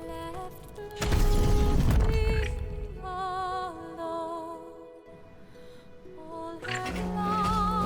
left blooming alone. All her lovely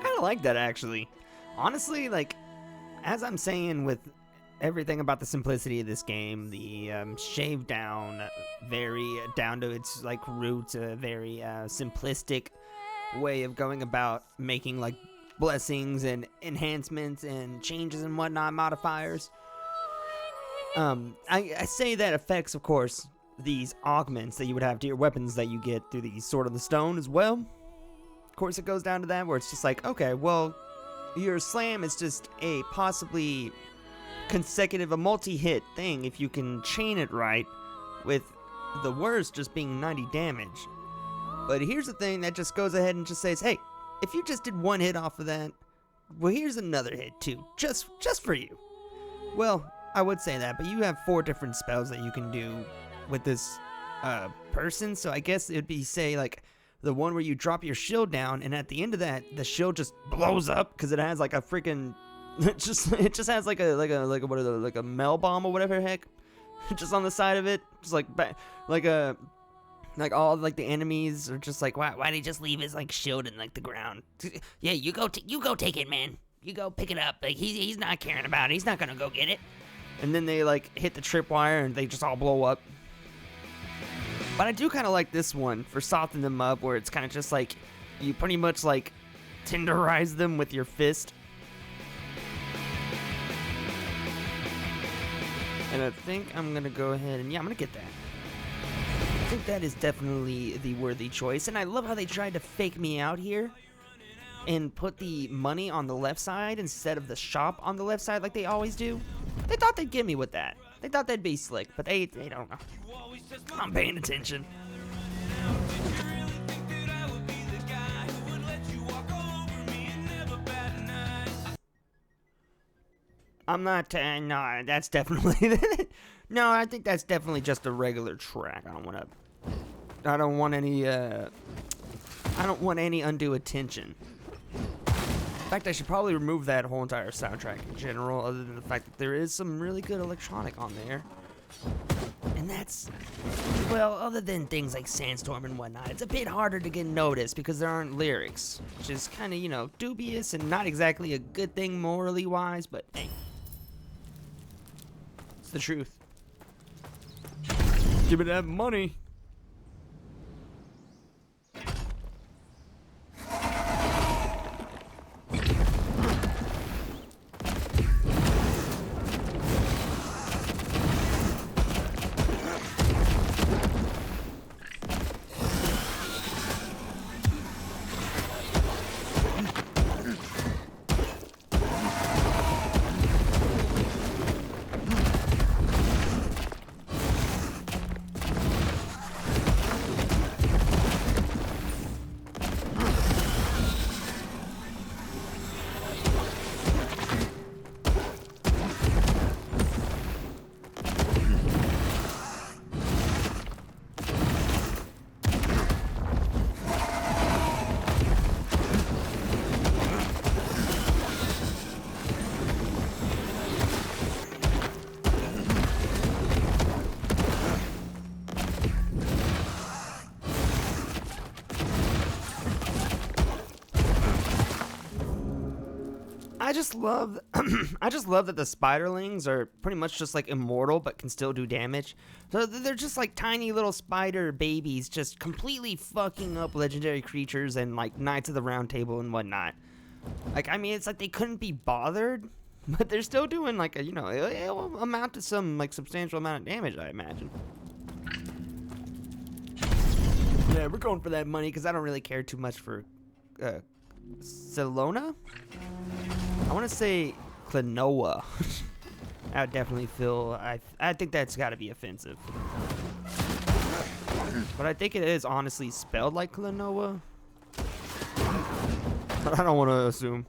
I like that, actually. Honestly, like, as I'm saying with everything about the simplicity of this game, the shaved down, very down to its, like, roots, a very simplistic way of going about making, like, blessings and enhancements and changes and whatnot, modifiers. I say that affects, of course, these augments that you would have to your weapons that you get through the Sword of the Stone as well. Of course, it goes down to that where it's just like, okay, well, your slam is just a possibly consecutive, a multi-hit thing if you can chain it right, with the worst just being 90 damage. But here's the thing that just goes ahead and just says, hey, if you just did one hit off of that, well, here's another hit too, just for you. Well, I would say that, but you have 4 different spells that you can do with this person, so I guess it'd be, say, like, the one where you drop your shield down, and at the end of that, the shield just blows up because it has like a freaking, it just has like a what are those, like a mel bomb or whatever the heck, just on the side of it, just like all like the enemies are just like, why'd he just leave his like shield in like the ground? Yeah, you go take it, man. You go pick it up. Like he's not caring about it. He's not gonna go get it. And then they like hit the tripwire and they just all blow up. But I do kind of like this one for softening them up, where it's kind of just like you pretty much like tenderize them with your fist. And I think I'm gonna go ahead and I'm gonna get that. I think that is definitely the worthy choice, and I love how they tried to fake me out here and put the money on the left side instead of the shop on the left side like they always do. They thought they'd get me with that. They thought they'd be slick, but they don't know. I'm paying attention. I'm not, no, that's definitely, no, I think that's definitely just a regular track. I don't want any undue attention. In fact, I should probably remove that whole entire soundtrack in general, other than the fact that there is some really good electronic on there. And that's, well, other than things like Sandstorm and whatnot, it's a bit harder to get noticed because there aren't lyrics, which is kind of, dubious and not exactly a good thing morally wise, but hey, it's the truth. Give me that money. I just love I just love that the spiderlings are pretty much just like immortal but can still do damage. So they're just like tiny little spider babies just completely fucking up legendary creatures and like Knights of the Round Table and whatnot. Like, I mean, it's like they couldn't be bothered, but they're still doing like a, you know, it'll amount to some like substantial amount of damage, I imagine. Yeah, we're going for that money because I don't really care too much for Salona? I want to say Klonoa. I would definitely feel, I think that's got to be offensive. But I think it is honestly spelled like Klonoa. But I don't want to assume.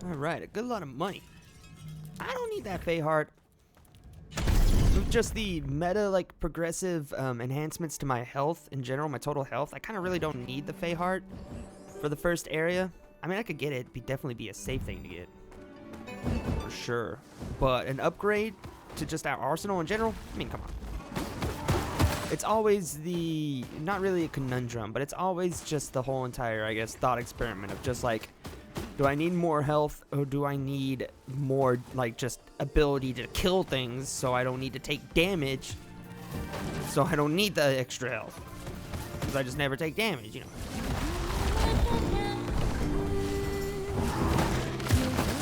Alright, a good lot of money. I don't need that Fey Heart. With just the meta, like, progressive enhancements to my health in general, my total health, I kind of really don't need the Fey Heart for the first area. I mean, I could get it. It'd definitely be a safe thing to get. For sure. But an upgrade to just our arsenal in general, I mean, come on. It's always the, not really a conundrum, but it's always just the whole entire, I guess, thought experiment of just like, do I need more health or do I need more, like, just ability to kill things so I don't need to take damage, so I don't need the extra health, because I just never take damage, you know.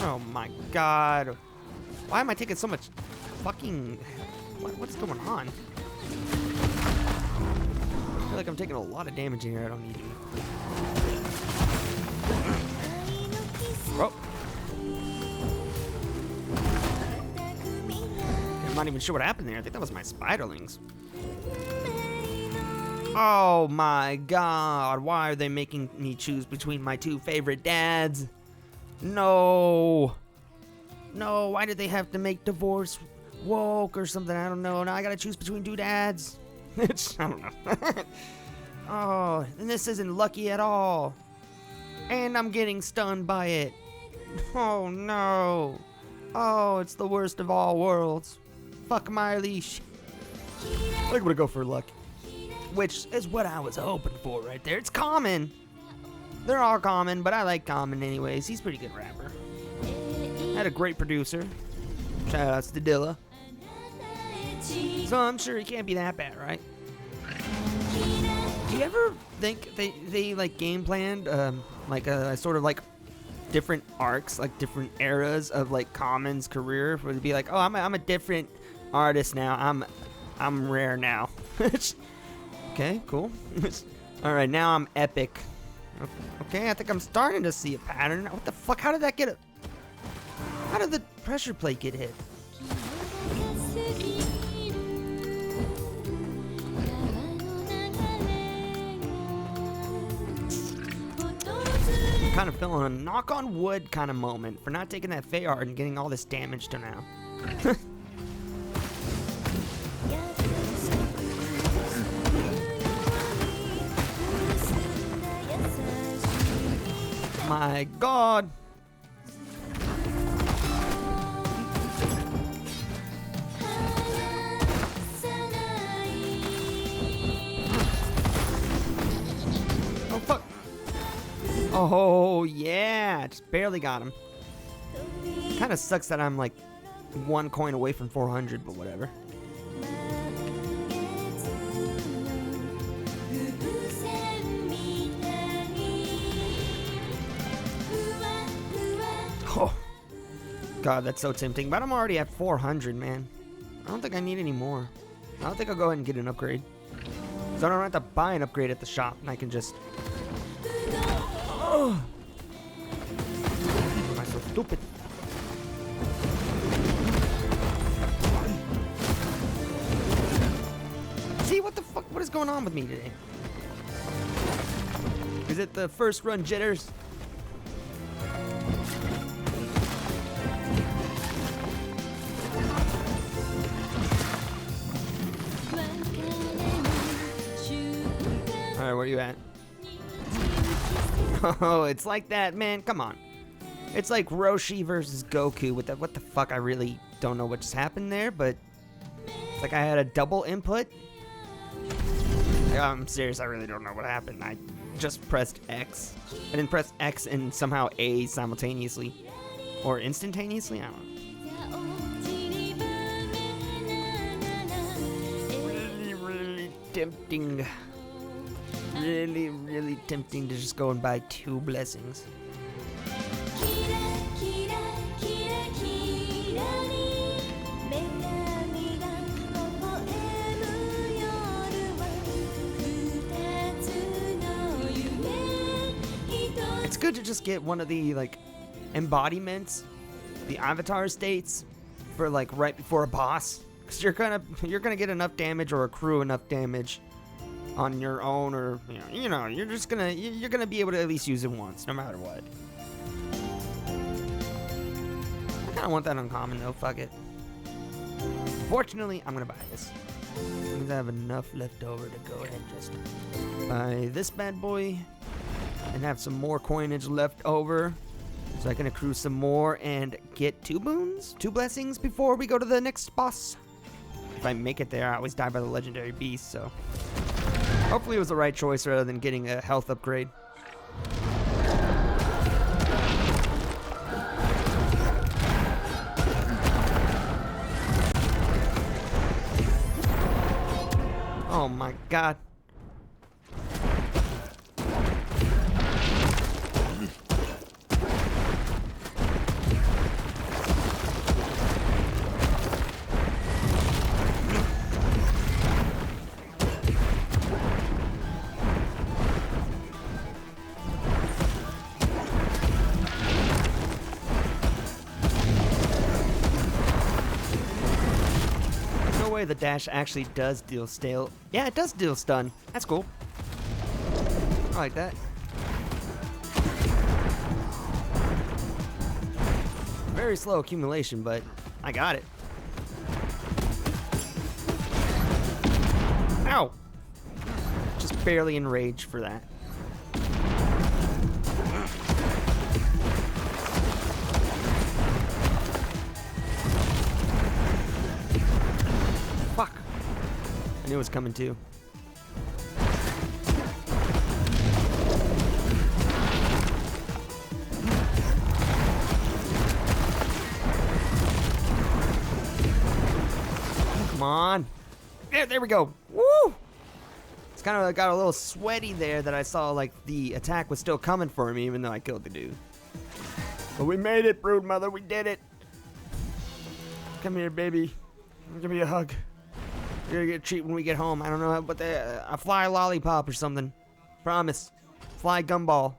Oh my god. Why am I taking so much fucking, what's going on? I feel like I'm taking a lot of damage in here I don't need to. Oh. I'm not even sure what happened there. I think that was my spiderlings. Oh my god. Why are they making me choose between my two favorite dads? No. No, why did they have to make divorce woke or something? I don't know. Now I gotta choose between two dads. I don't know. Oh, and this isn't lucky at all. And I'm getting stunned by it. Oh no. Oh, it's the worst of all worlds. Fuck my leash. I'm gonna go for luck. Which is what I was hoping for right there. It's common. They're all common, but I like Common anyways. He's a pretty good rapper. Had a great producer. Shout outs to Dilla. So I'm sure he can't be that bad, right? Do you ever think they like game planned like a sort of like different arcs, like different eras of like Common's career, where it'd be like, oh, I'm a different artist now. I'm rare now. Okay, cool. All right, now I'm epic. Okay, I think I'm starting to see a pattern. What the fuck? How did that get How did the pressure plate get hit? I'm kind of feeling a knock on wood kind of moment for not taking that Fey Heart and getting all this damage to now. My god. Oh fuck. Oh yeah, just barely got him. Kind of sucks that I'm like 1 coin away from 400, but whatever. Oh, God, that's so tempting. But I'm already at 400, man. I don't think I need any more. I don't think I'll go ahead and get an upgrade. So I don't have to buy an upgrade at the shop, and I can just... Oh. Am I so stupid? See, what the fuck? What is going on with me today? Is it the first run jitters? Alright, where are you at? Oh, it's like that, man. Come on. It's like Roshi versus Goku with that. What the fuck? I really don't know what just happened there, but it's like I had a double input. Yeah, I'm serious. I really don't know what happened. I just pressed X. I didn't press X and somehow A simultaneously. Or instantaneously? I don't know. Really, really tempting. Really, really tempting to just go and buy 2 blessings. It's good to just get one of the, like, embodiments, the avatar states, for, like, right before a boss. Because you're gonna get enough damage or accrue enough damage on your own, or, you're just gonna, you're gonna be able to at least use it once, no matter what. I kinda want that uncommon, though. Fuck it. Fortunately, I'm gonna buy this. Because I have enough left over to go ahead and just buy this bad boy. And have some more coinage left over, so I can accrue some more and get 2 boons, 2 blessings before we go to the next boss. If I make it there, I always die by the legendary beast, so hopefully it was the right choice rather than getting a health upgrade. Oh my god. The dash actually does deal stale. Yeah, it does deal stun. That's cool. I like that. Very slow accumulation, but I got it. Ow! Just barely enraged for that. Fuck. I knew it was coming too. Come on. There we go. Woo! It's kind of got a little sweaty there that I saw like the attack was still coming for me even though I killed the dude. But we made it, Broodmother. We did it. Come here, baby. Give me a hug. You're gonna get a treat when we get home. I don't know, but a fly lollipop or something. Promise. Fly gumball.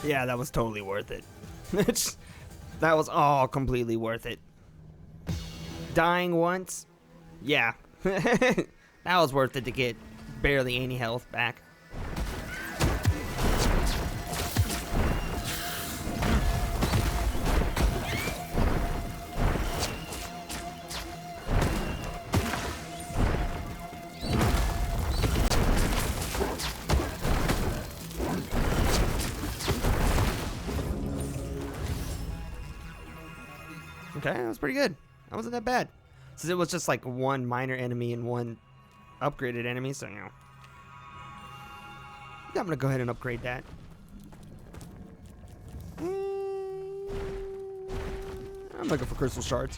Yeah, that was totally worth it. That was all completely worth it. Dying once? Yeah. That was worth it to get barely any health back. Okay, that was pretty good. That wasn't that bad. Since it was just like one minor enemy and one upgraded enemy, so you know. Yeah, I'm gonna go ahead and upgrade that. I'm looking for crystal shards.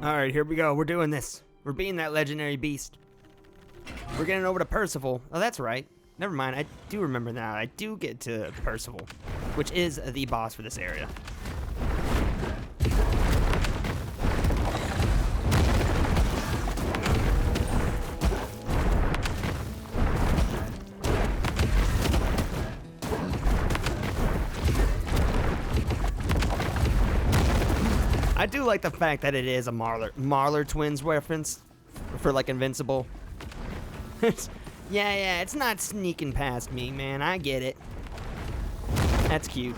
Alright, here we go. We're doing this. We're beating that legendary beast. We're getting over to Percival. Oh, that's right. Never mind. I do remember now. I do get to Percival, which is the boss for this area. I do like the fact that it is a Marler Twins reference for like Invincible. Yeah, it's not sneaking past me, man. I get it. That's cute.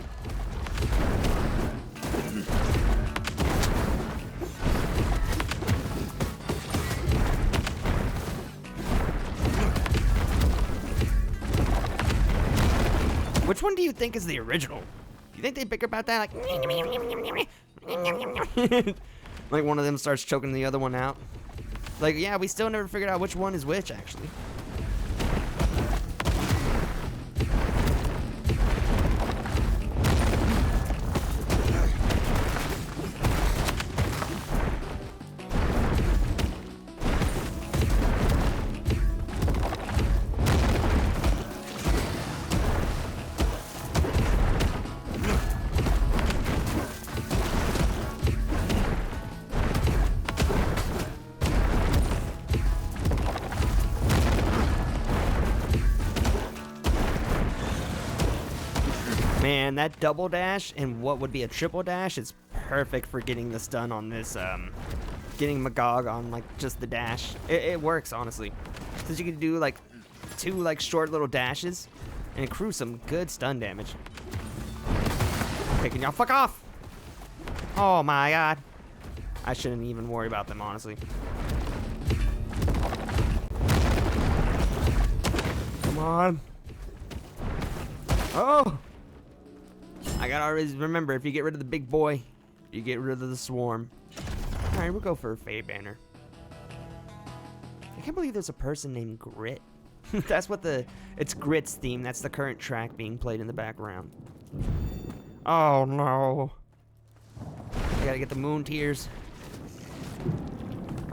Which one do you think is the original? Do you think they pick about that? Like, like one of them starts choking the other one out. Like, yeah, we still never figured out which one is which, actually. Man, that double dash and what would be a triple dash is perfect for getting the stun on this, getting Magog on, like, just the dash. It works, honestly. Because you can do, like, two, like, short little dashes and accrue some good stun damage. Okay, can y'all fuck off? Oh, my God. I shouldn't even worry about them, honestly. Come on. Oh! I gotta always remember, if you get rid of the big boy, you get rid of the swarm. Alright, we'll go for a Fey banner. I can't believe there's a person named Grit. That's what it's Grit's theme. That's the current track being played in the background. Oh no. I gotta get the moon tears.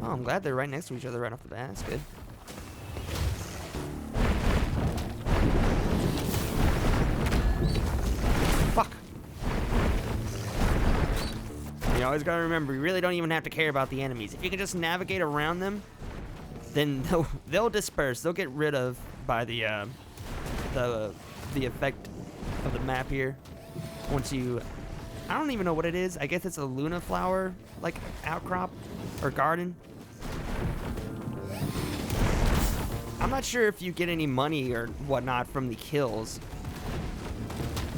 Oh, I'm glad they're right next to each other right off the bat. That's good. always gotta remember, you really don't even have to care about the enemies. If you can just navigate around them, then they'll disperse. They'll get rid of by the effect of the map here. Once you, I don't even know what it is. I guess it's a Luna flower, like outcrop or garden. I'm not sure if you get any money or whatnot from the kills,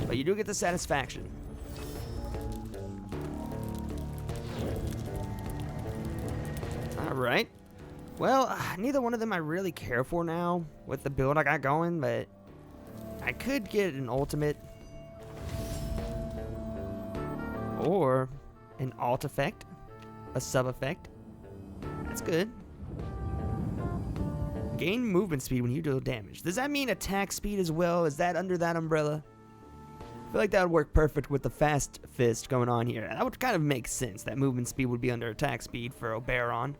but you do get the satisfaction. All right. Well, neither one of them I really care for now with the build I got going, but I could get an ultimate or an alt effect, a sub effect. That's good. Gain movement speed when you deal damage. Does that mean attack speed as well? Is that under that umbrella? I feel like that would work perfect with the fast fist going on here. That would kind of make sense. That movement speed would be under attack speed for Oberon.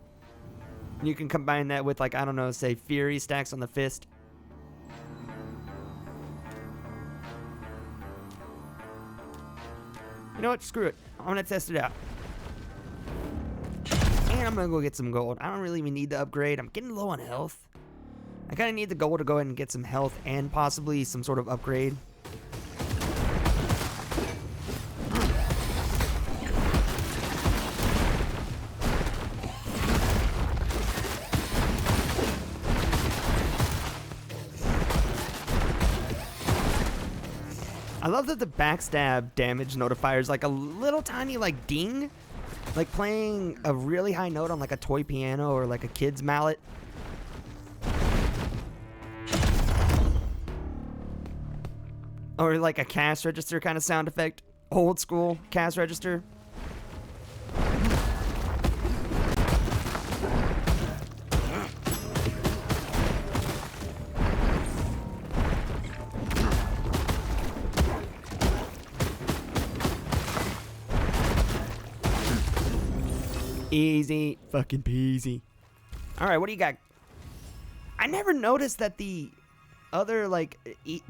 You can combine that with, like, I don't know, say Fury stacks on the fist. You know what? Screw it. I'm going to test it out. And I'm going to go get some gold. I don't really even need the upgrade. I'm getting low on health. I kind of need the gold to go ahead and get some health and possibly some sort of upgrade. I love that the backstab damage notifier is like a little tiny like ding, like playing a really high note on like a toy piano or like a kid's mallet. Or like a cash register kind of sound effect, old school cash register. Easy fucking peasy. Alright, what do you got? I never noticed that the other, like,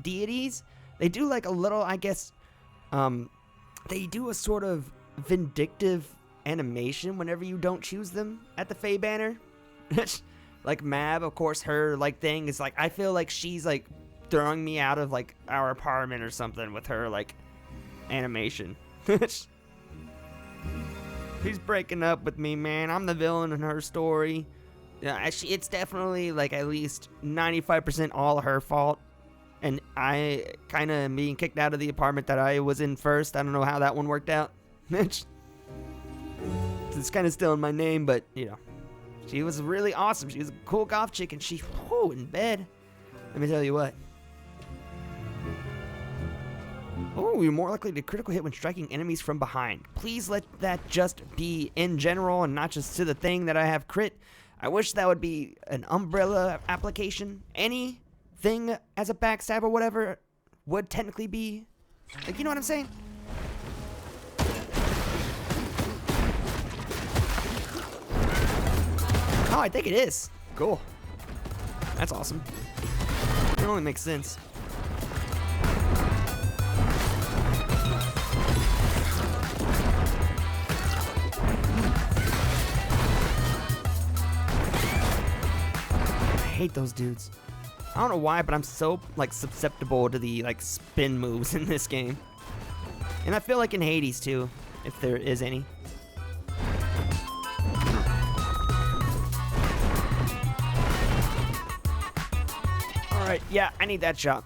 deities, they do, like, a little, I guess, they do a sort of vindictive animation whenever you don't choose them at the Fae banner. Like, Mab, of course, her, like, thing is, like, I feel like she's, like, throwing me out of, like, our apartment or something with her, like, animation. She's breaking up with me, man. I'm the villain in her story. Yeah, it's definitely, like, at least 95% all her fault. And I kind of being kicked out of the apartment that I was in first. I don't know how that one worked out. It's kind of still in my name, but, you know. She was really awesome. She was a cool goth chick, and she, whoo, in bed. Let me tell you what. Oh, you're more likely to critical hit when striking enemies from behind. Please let that just be in general and not just to the thing that I have crit. I wish that would be an umbrella application. Anything as a backstab or whatever would technically be, like, you know what I'm saying? Oh, I think it is. Cool. That's awesome. It only makes sense. I hate those dudes. I don't know why, but I'm so, like, susceptible to the, like, spin moves in this game. And I feel like in Hades, too, if there is any. Alright, yeah, I need that shot.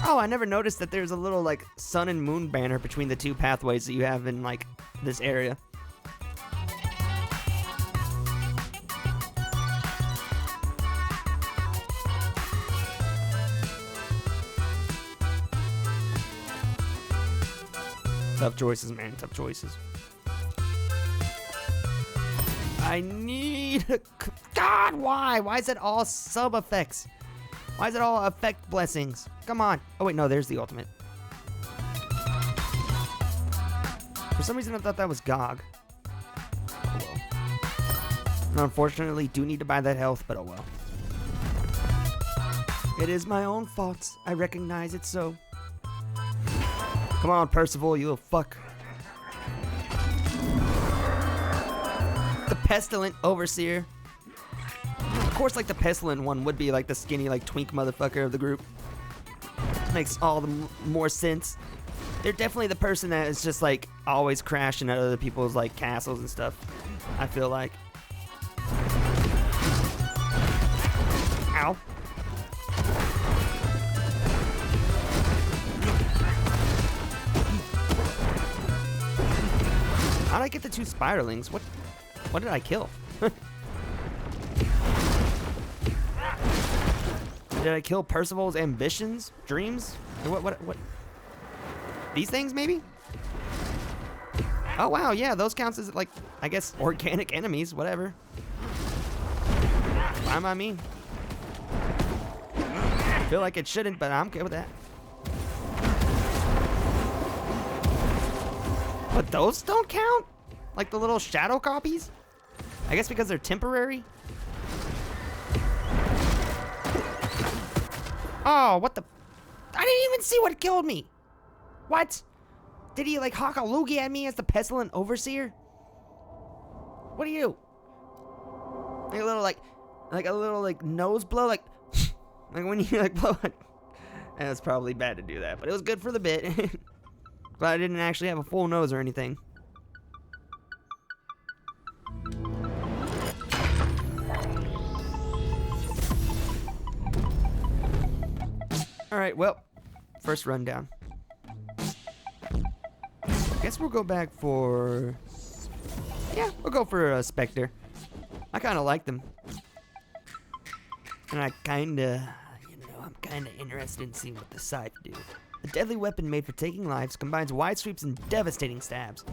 Oh, I never noticed that there's a little, like, sun and moon banner between the two pathways that you have in, like, this area. Tough choices, man. Tough choices. I need... God, why? Why is it all sub-effects? Why is it all effect blessings? Come on. Oh, wait, no. There's the ultimate. For some reason, I thought that was GOG. Oh, well. And unfortunately, do need to buy that health, but oh well. It is my own fault. I recognize it so. Come on, Percival, you little fuck. pestilent overseer. Of course, like the pestilent one would be like the skinny, like twink motherfucker of the group. Makes all the more sense. They're definitely the person that is just like always crashing at other people's like castles and stuff. I feel like. Ow. How'd I get the 2 spiralings? What did I kill? Did I kill Percival's ambitions? Dreams? What? These things, maybe? Oh, wow, yeah, those counts as, like, I guess, organic enemies, whatever. Fine by me. I feel like it shouldn't, but I'm okay with that. But those don't count? Like the little shadow copies? I guess because they're temporary? Oh, what the? I didn't even see what killed me. What? Did he like hawk a loogie at me as the pestilent overseer? What are you? Like a little nose blow, like when you like blow it. And it's probably bad to do that, but it was good for the bit. But I didn't actually have a full nose or anything. Alright, well, first rundown. Guess we'll go back for... Yeah, we'll go for a Spectre. I kind of like them. And I kind of... I'm kind of interested in seeing what the scythe do. A deadly weapon made for taking lives, combines wide sweeps and devastating stabs.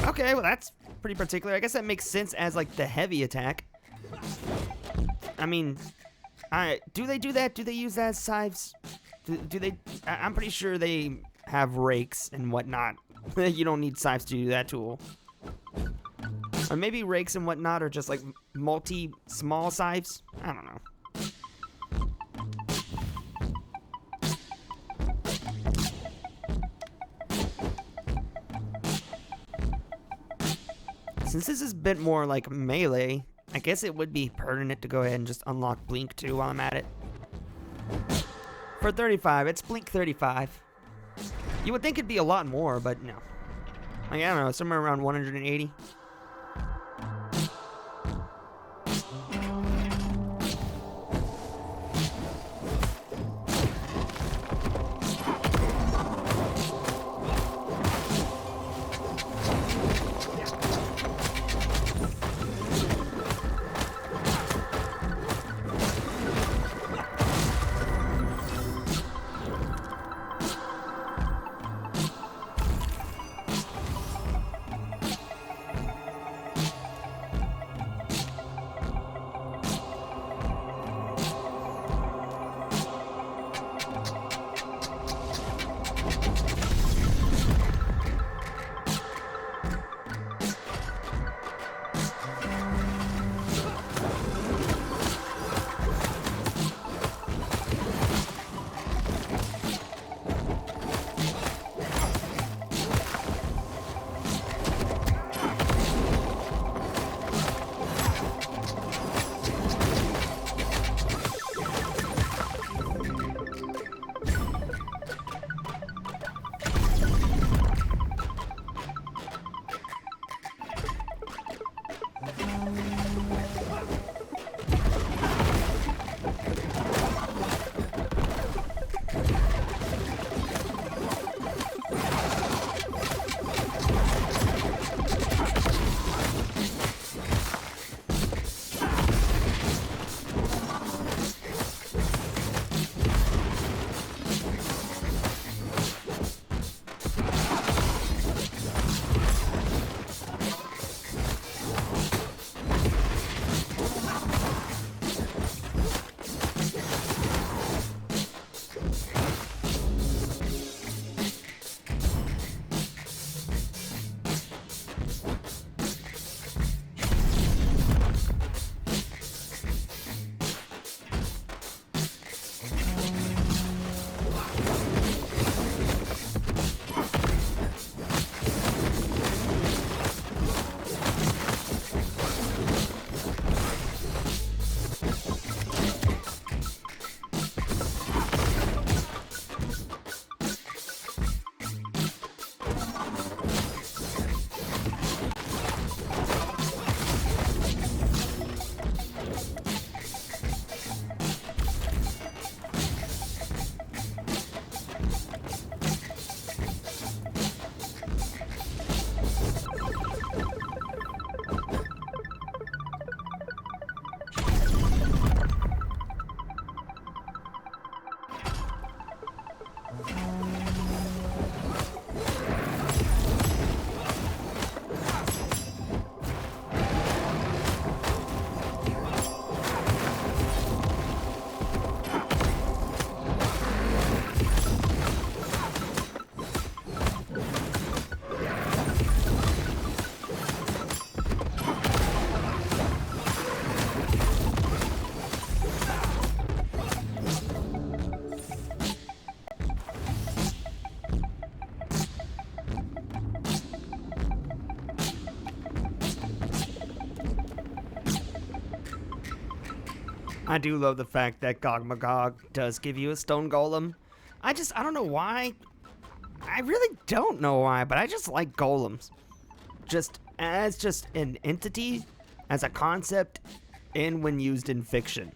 Okay, well that's pretty particular. I guess that makes sense as like the heavy attack. I mean, do they do that? Do they use that as scythes? Do they? I'm pretty sure they have rakes and whatnot. You don't need scythes to do that tool. Or maybe rakes and whatnot are just like small scythes. I don't know. Since this is a bit more like melee, I guess it would be pertinent to go ahead and just unlock Blink too while I'm at it. For 35, it's Blink 35. You would think it'd be a lot more, but no. Like, I don't know, somewhere around 180. I do love the fact that Gog Magog does give you a stone golem. I don't know why. I really don't know why, but I just like golems. Just as an entity, as a concept, and when used in fiction.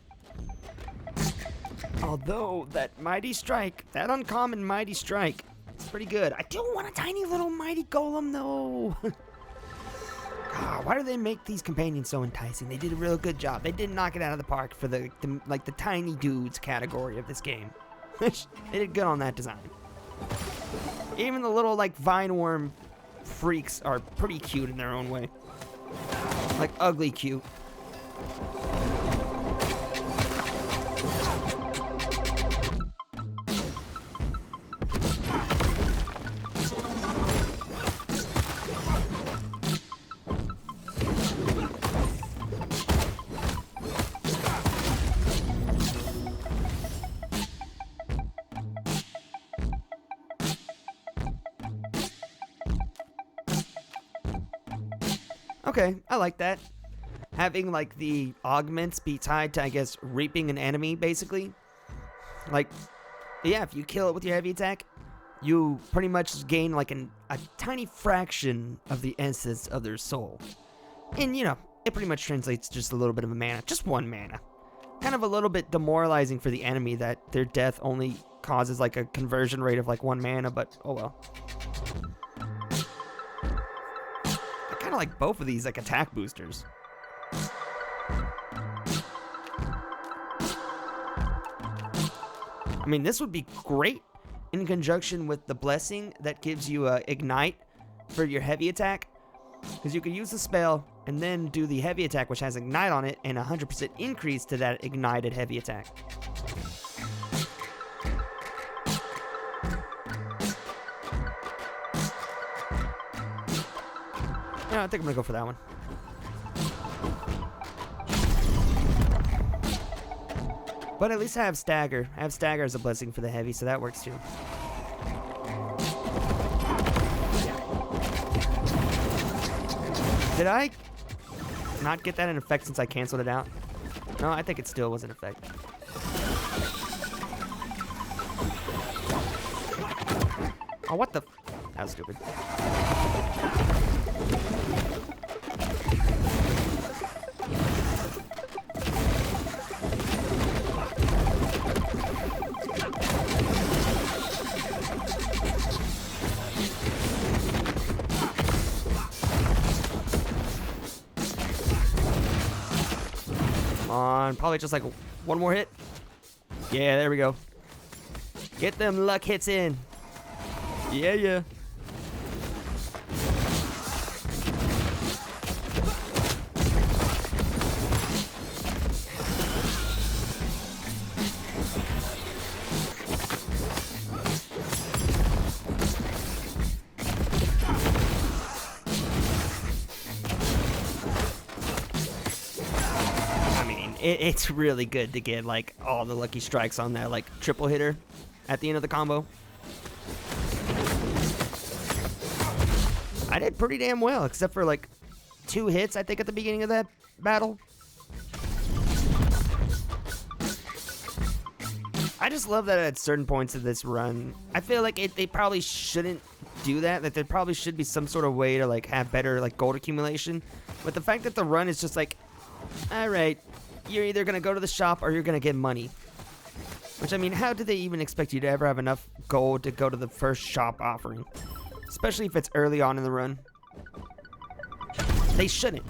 Although that mighty strike, that uncommon mighty strike, it's pretty good. I do want a tiny little mighty golem though. God, why do they make these companions so enticing? They did a real good job. They did knock it out of the park for the tiny dudes category of this game. They did good on that design. Even the little like vine worm freaks are pretty cute in their own way. Like ugly cute. Okay, I like that. Having like the augments be tied to, I guess, reaping an enemy, basically. Like, yeah, if you kill it with your heavy attack, you pretty much gain like a tiny fraction of the essence of their soul. And, you know, it pretty much translates to just a little bit of a mana. Just one mana. Kind of a little bit demoralizing for the enemy that their death only causes like a conversion rate of like 1 mana, but oh well. I kind of like both of these like attack boosters. I mean, this would be great in conjunction with the blessing that gives you ignite for your heavy attack, because you could use the spell and then do the heavy attack, which has ignite on it, and 100% increase to that ignited heavy attack. Yeah, I think I'm gonna go for that one. But at least I have stagger. I have stagger as a blessing for the heavy, so that works too. Did I not get that in effect since I canceled it out? No, I think it still was in effect. Oh, what the? That was stupid. On, probably just like one more hit. Yeah, there we go. Get them luck hits in. Yeah. It's really good to get like all the lucky strikes on that like triple hitter at the end of the combo. I did pretty damn well, except for like 2 hits I think at the beginning of that battle. I just love that at certain points of this run, I feel like they probably shouldn't do that. That there probably should be some sort of way to like have better like gold accumulation. But the fact that the run is just like, all right, you're either going to go to the shop or you're going to get money. Which, I mean, how do they even expect you to ever have enough gold to go to the first shop offering? Especially if it's early on in the run. They shouldn't.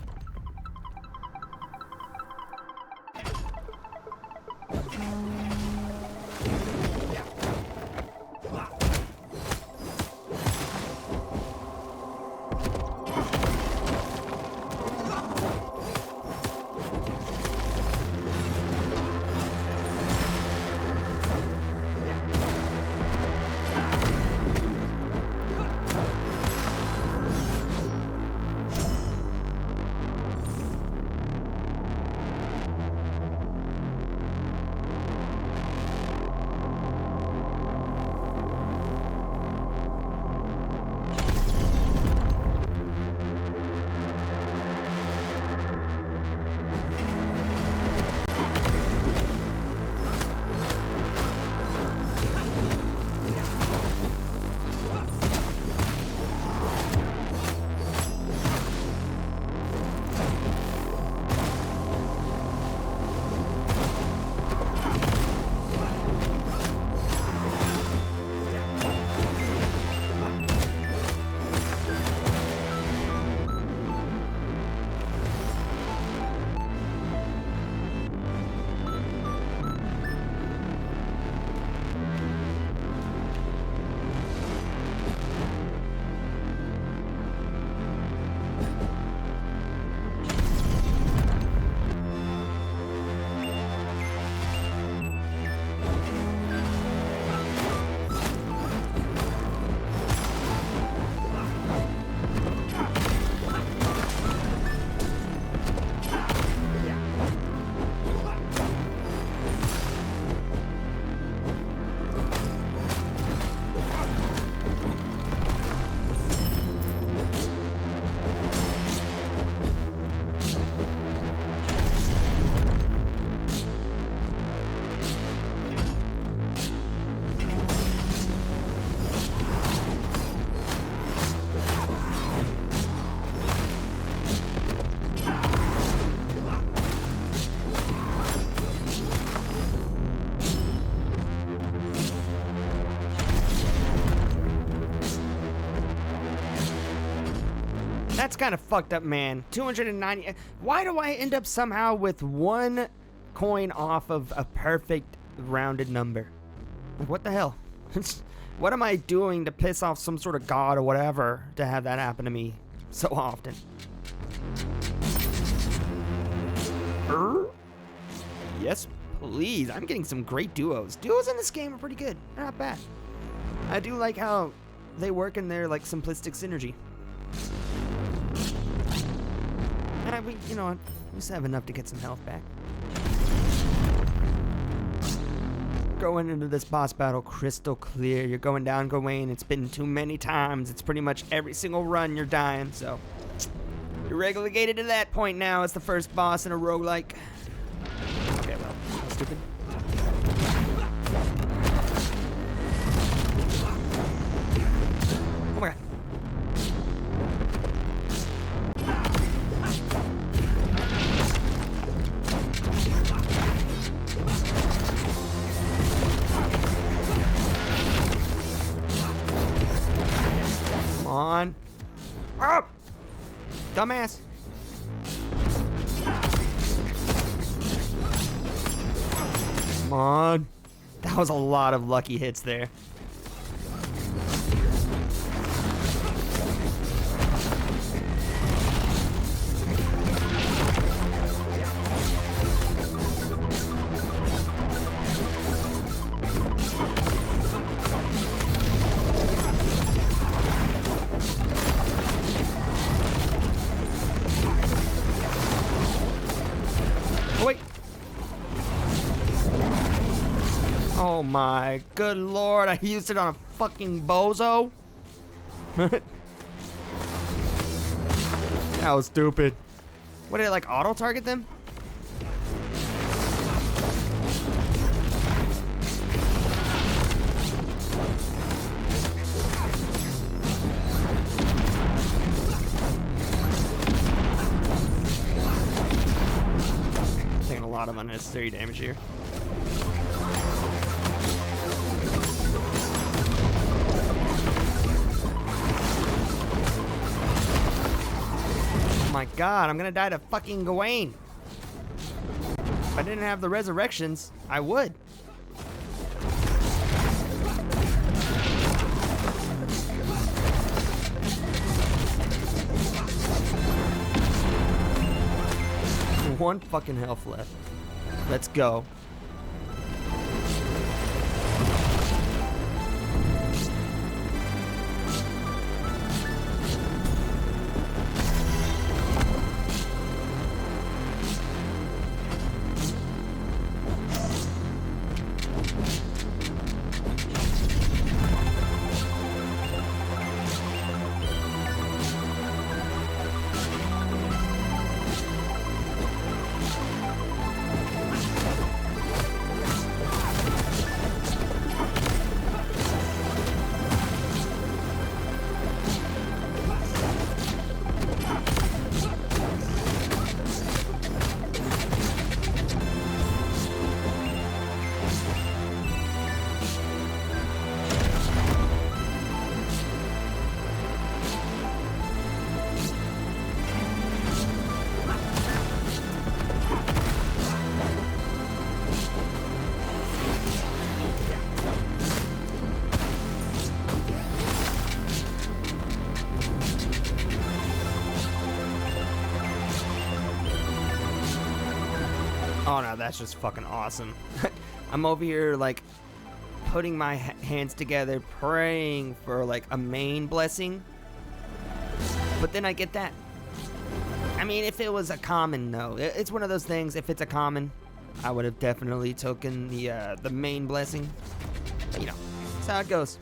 That's kind of fucked up, man. 290. Why do I end up somehow with 1 coin off of a perfect rounded number? What the hell? What am I doing to piss off some sort of god or whatever to have that happen to me so often? Yes, please. I'm getting some great duos. Duos in this game are pretty good. They're not bad. I do like how they work in their, like, simplistic synergy. And you know what? We just have enough to get some health back. Going into this boss battle crystal clear. You're going down, Gawain. It's been too many times. It's pretty much every single run you're dying, so you're relegated to that point now. It's the first boss in a roguelike. Okay, well, that's stupid. Oh my god. Come on. Up! Dumbass. Come on. That was a lot of lucky hits there. Wait. Oh my good lord, I used it on a fucking bozo. That was stupid. What did it, like, auto target them? Taking a lot of unnecessary damage here. Oh my god, I'm gonna die to fucking Gawain. If I didn't have the resurrections, I would. One fucking health left. Let's go. Oh no, that's just fucking awesome. I'm over here, like, putting my hands together, praying for, like, a main blessing. But then I get that. I mean, if it was a common, no. It's one of those things, if it's a common, I would have definitely taken the main blessing. But, you know, that's how it goes.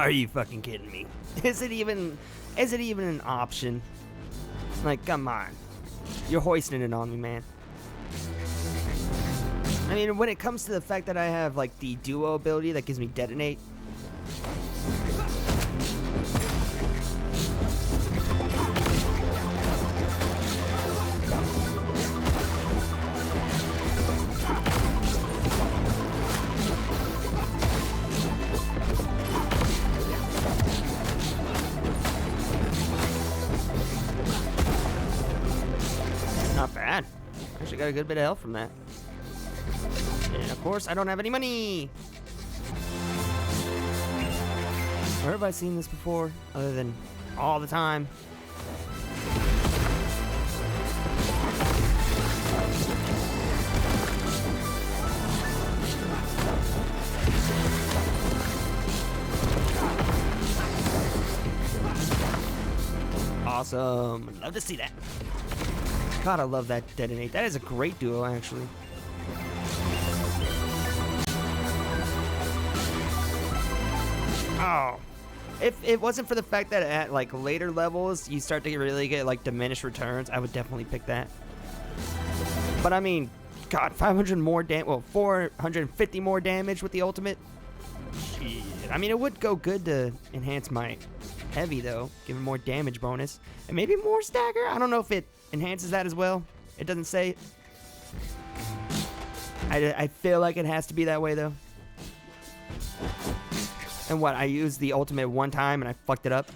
Are you fucking kidding me? Is it even an option? Like, come on. You're hoisting it on me, man. I mean, when it comes to the fact that I have, like, the duo ability that gives me detonate. Not bad. Actually got a good bit of health from that. And of course, I don't have any money. Where have I seen this before? Other than all the time. Awesome. Love to see that. God, I love that detonate. That is a great duo, actually. Oh. If it wasn't for the fact that at, like, later levels, you start to really get, like, diminished returns, I would definitely pick that. But, I mean, God, 500 more damage, well, 450 more damage with the ultimate. Shit. I mean, it would go good to enhance my heavy, though, give it more damage bonus. And maybe more stagger? I don't know if it enhances that as well. It doesn't say. I feel like it has to be that way, though. And what, I used the ultimate one time and I fucked it up?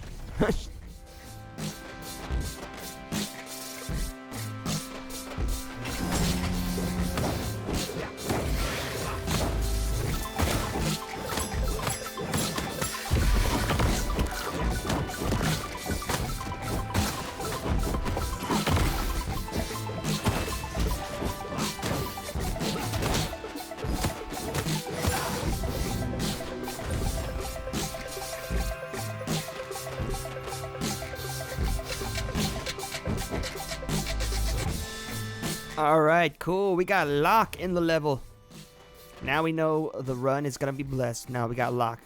Alright, cool. We got Locke in the level. Now we know the run is gonna be blessed. Now we got Locke.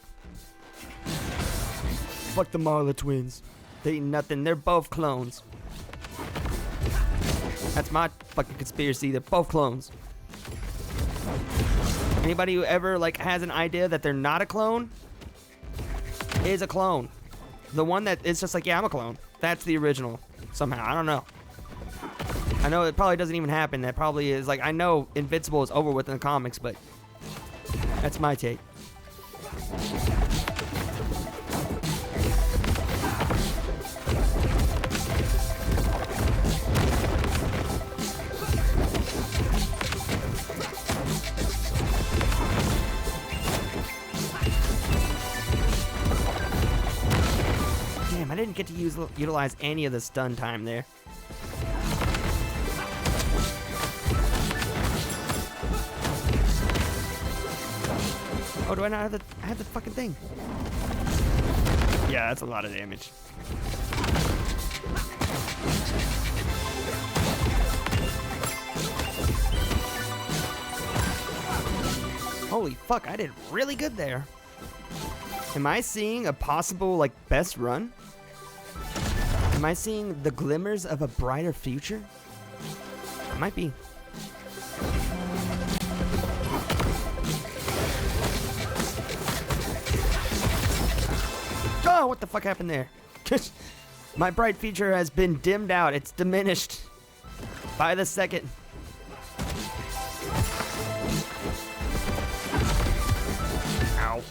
Fuck the Marla twins. They ain't nothing. They're both clones. That's my fucking conspiracy. They're both clones. Anybody who ever, like, has an idea that they're not a clone is a clone. The one that is just like, yeah, I'm a clone. That's the original. Somehow. I don't know. I know it probably doesn't even happen. That probably is, like, I know Invincible is over with in the comics, but that's my take. Damn, I didn't get to utilize any of the stun time there. Oh, do I not have the... I have the fucking thing. Yeah, that's a lot of damage. Holy fuck, I did really good there. Am I seeing a possible, like, best run? Am I seeing the glimmers of a brighter future? It might be. Oh, what the fuck happened there? My bright future has been dimmed out. It's diminished by the second. Ow.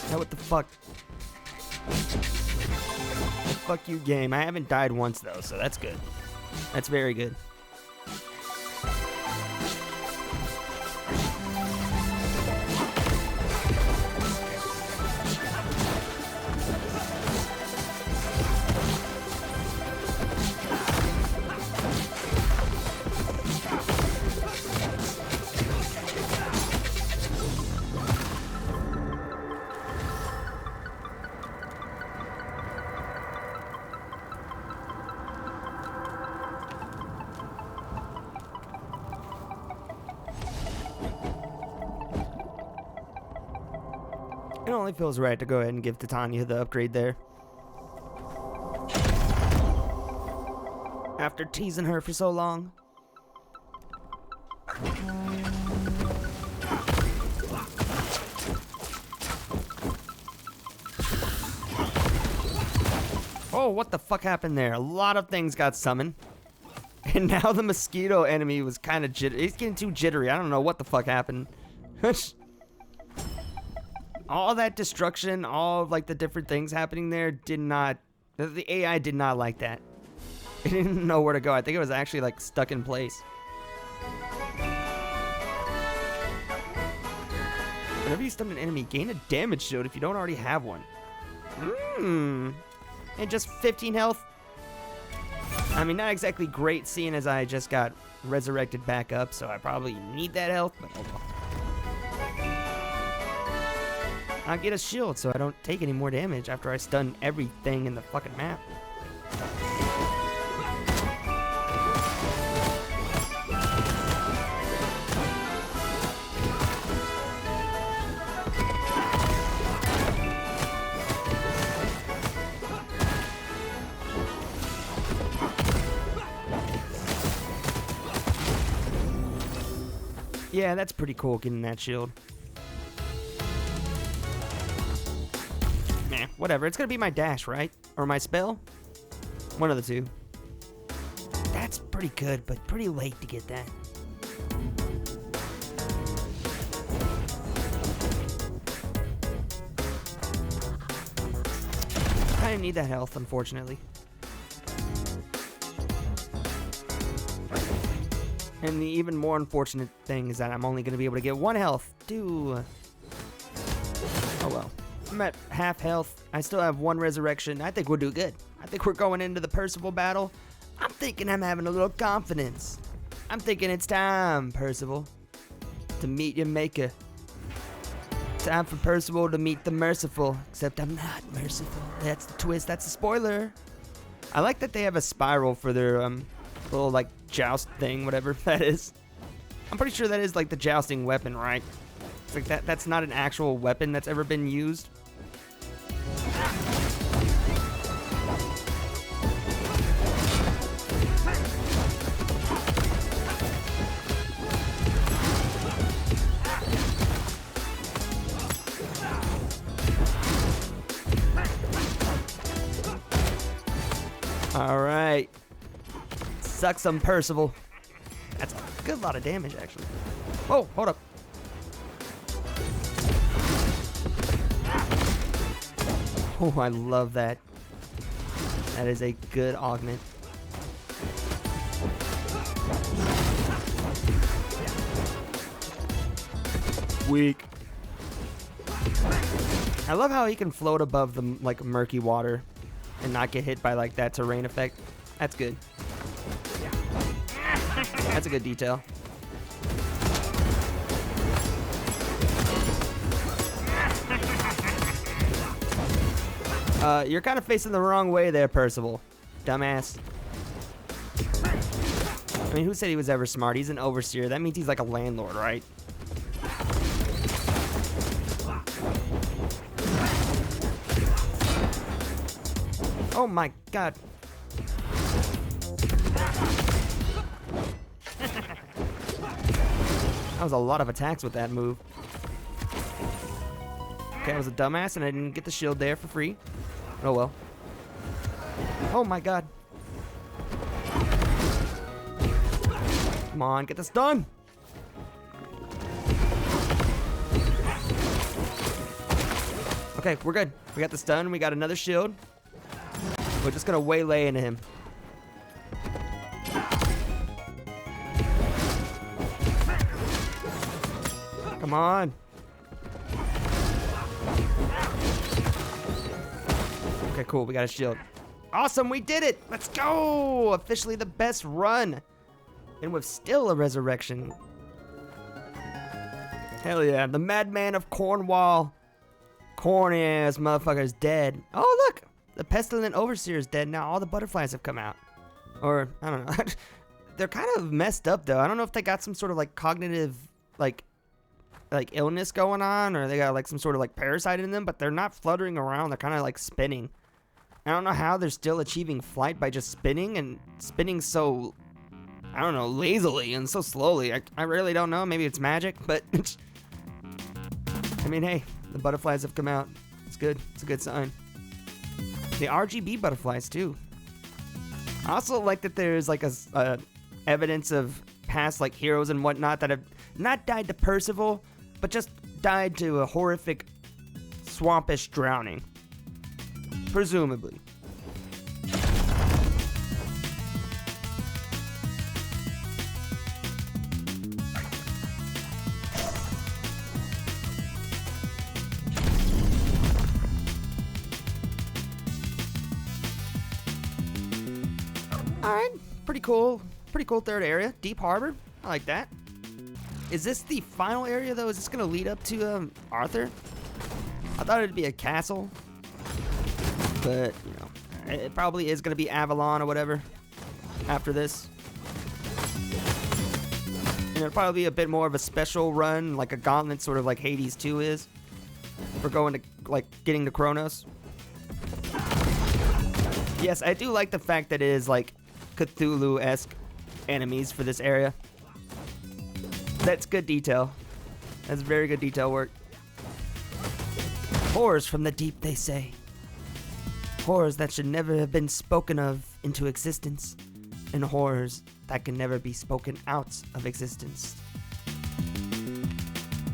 Now what the fuck? Fuck you, game. I haven't died once, though, so that's good. That's very good. It only feels right to go ahead and give Titania the upgrade there. After teasing her for so long. Oh, what the fuck happened there? A lot of things got summoned. And now the mosquito enemy was kind of jittery. He's getting too jittery. I don't know what the fuck happened. All that destruction, all of, like, the different things happening there did not... The AI did not like that. It didn't know where to go. I think it was actually, like, stuck in place. Whenever you stun an enemy, gain a damage shield if you don't already have one. And just 15 health. I mean, not exactly great, seeing as I just got resurrected back up, so I probably need that health, but oh well. I'll get a shield so I don't take any more damage after I stun everything in the fucking map. Yeah, that's pretty cool getting that shield. Nah, whatever. It's gonna be my dash, right? Or my spell? One of the two. That's pretty good, but pretty late to get that. I didn't need that health, unfortunately. And the even more unfortunate thing is that I'm only going to be able to get 1 health. Oh well. I'm at half health. I still have 1 resurrection. I think we'll do good. I think we're going into the Percival battle. I'm thinking I'm having a little confidence. I'm thinking it's time, Percival, to meet your maker. Time for Percival to meet the merciful. Except I'm not merciful. That's the twist. That's the spoiler. I like that they have a spiral for their little, like, joust thing, whatever that is. I'm pretty sure that is, like, the jousting weapon, right? It's like that's not an actual weapon that's ever been used. All right. Suck some, Percival. That's a good lot of damage, actually. Oh, hold up. Oh, I love that. That is a good augment. Weak. I love how he can float above the, like, murky water and not get hit by, like, that terrain effect. That's good. That's a good detail. You're kind of facing the wrong way there, Percival. Dumbass. I mean, who said he was ever smart? He's an overseer. That means he's like a landlord, right? Oh my god. That was a lot of attacks with that move. Okay, I was a dumbass and I didn't get the shield there for free. Oh well. Oh my god. Come on, get this done. Okay, we're good. We got this done. We got another shield. We're just gonna waylay into him. Come on. Okay, cool. We got a shield. Awesome, we did it. Let's go. Officially the best run. And with still a resurrection. Hell yeah. The madman of Cornwall. Corny ass motherfucker's dead. Oh, look. The pestilent overseer is dead now. All the butterflies have come out. Or, I don't know. They're kind of messed up, though. I don't know if they got some sort of, like, cognitive, like, like illness going on, or they got like some sort of like parasite in them, but they're not fluttering around. They're kind of like spinning. I don't know how they're still achieving flight by just spinning and spinning so, I don't know, lazily and so slowly. I really don't know. Maybe it's magic, but I mean, hey, the butterflies have come out. It's good. It's a good sign. The RGB butterflies too. I also like that there's like a evidence of past like heroes and whatnot that have not died to Percival, but just died to a horrific swampish drowning. Presumably. Alright, pretty cool third area. Deep Harbor, I like that. Is this the final area though? Is this gonna lead up to Arthur? I thought it'd be a castle, but you know, it probably is gonna be Avalon or whatever after this. And it'll probably be a bit more of a special run, like a gauntlet, sort of like Hades 2 is, for going to like getting to Kronos. Yes, I do like the fact that it is like Cthulhu-esque enemies for this area. That's good detail. That's very good detail work. Horrors from the deep, they say. Horrors that should never have been spoken of into existence, and horrors that can never be spoken out of existence.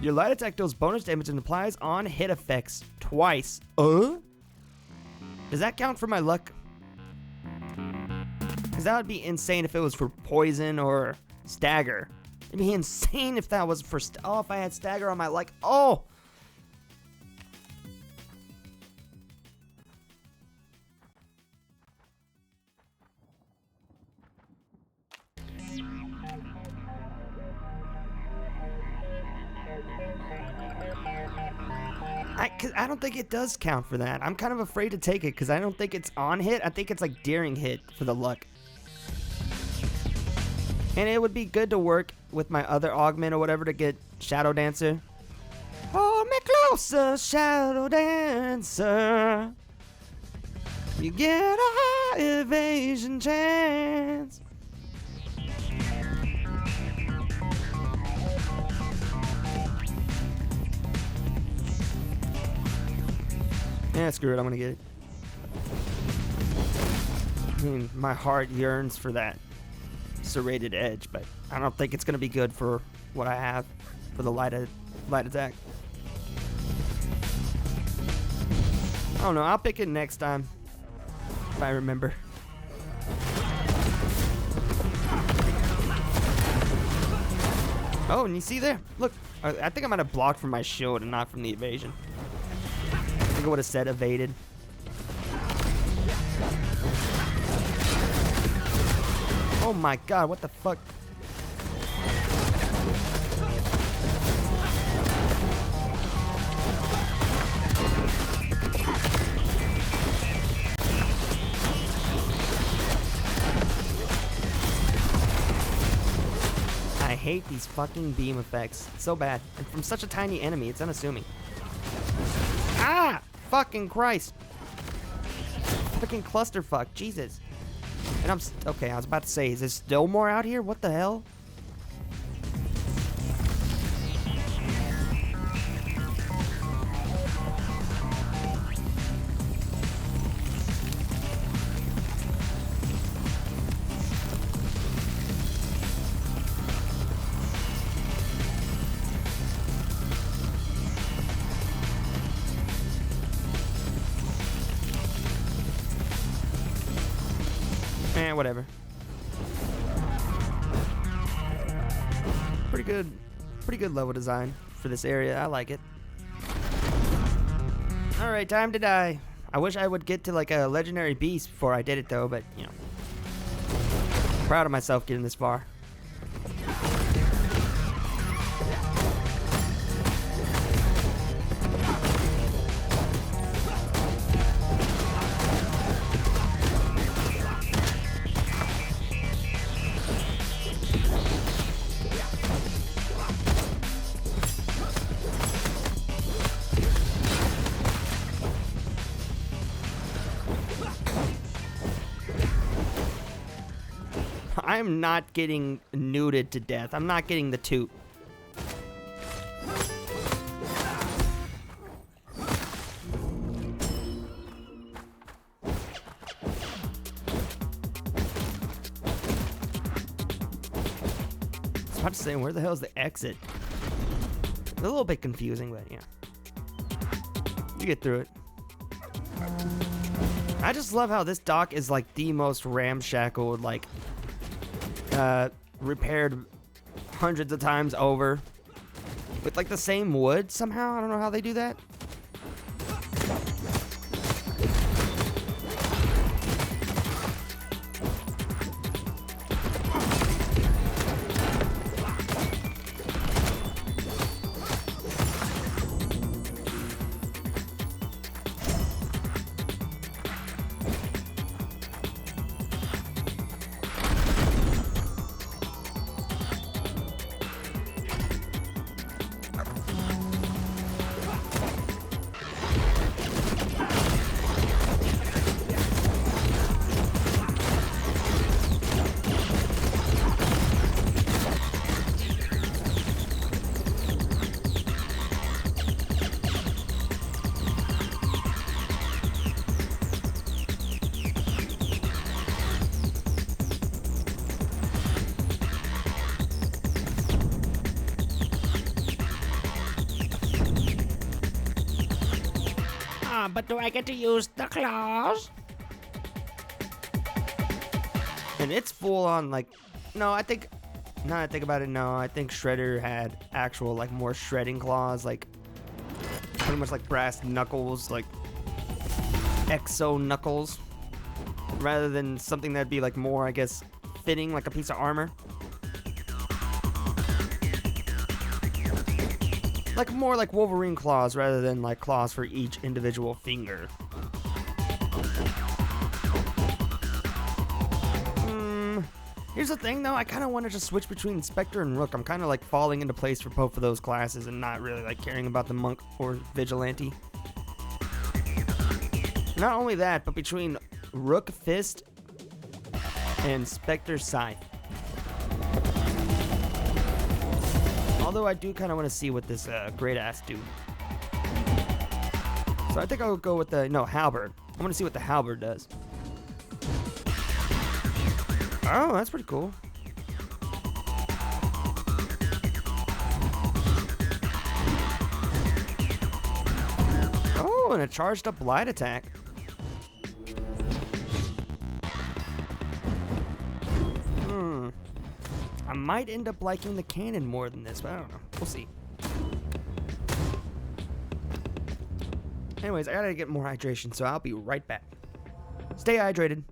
Your light attack deals bonus damage and applies on hit effects twice. Does that count for my luck? Because that would be insane if it was for poison or stagger. It'd be insane if that was for if I had stagger on my luck. Oh! I don't think it does count for that. I'm kind of afraid to take it because I don't think it's on hit. I think it's like daring hit for the luck. And it would be good to work with my other augment or whatever to get Shadow Dancer. Hold me closer, Shadow Dancer. You get a high evasion chance. Yeah, screw it, I'm gonna get it. I mean, my heart yearns for that serrated edge, but I don't think it's gonna be good for what I have for the light attack. I don't know, I'll pick it next time if I remember. Oh, and you see there? Look, I think I might have blocked from my shield and not from the evasion. I think I would have said evaded. Oh my god, what the fuck? I hate these fucking beam effects. It's so bad. And from such a tiny enemy, it's unassuming. Ah! Fucking Christ. Fucking clusterfuck. Jesus. And okay, I was about to say, is there still more out here? What the hell? Whatever. Pretty good level design for this area. I like it. Alright, time to die. I wish I would get to like a legendary beast before I did it though, but you know. Proud of myself getting this far. I am not getting nuded to death. I'm not getting the toot. I was about to say, where the hell is the exit? It's a little bit confusing, but yeah. You get through it. I just love how this dock is like the most ramshackled, like, repaired hundreds of times over. With like the same wood somehow. I don't know how they do that. But do I get to use the claws? And it's full on like, no, I think, now that I think about it, no, I think Shredder had actual like more shredding claws, like pretty much like brass knuckles, like exo knuckles, rather than something that'd be like more, I guess, fitting like a piece of armor. Like more like Wolverine claws rather than like claws for each individual finger. Here's the thing though, I kind of wanted to switch between Spectre and Rook. I'm kind of like falling into place for both of those classes and not really like caring about the Monk or Vigilante. Not only that, but between Rook Fist and Spectre Scythe. Although I do kind of want to see what this great ass do. So I think I'll go with the, no, halberd. I want to see what the halberd does. Oh, that's pretty cool. Oh, and a charged up light attack. I might end up liking the cannon more than this, but I don't know. We'll see. Anyways, I gotta get more hydration, so I'll be right back. Stay hydrated.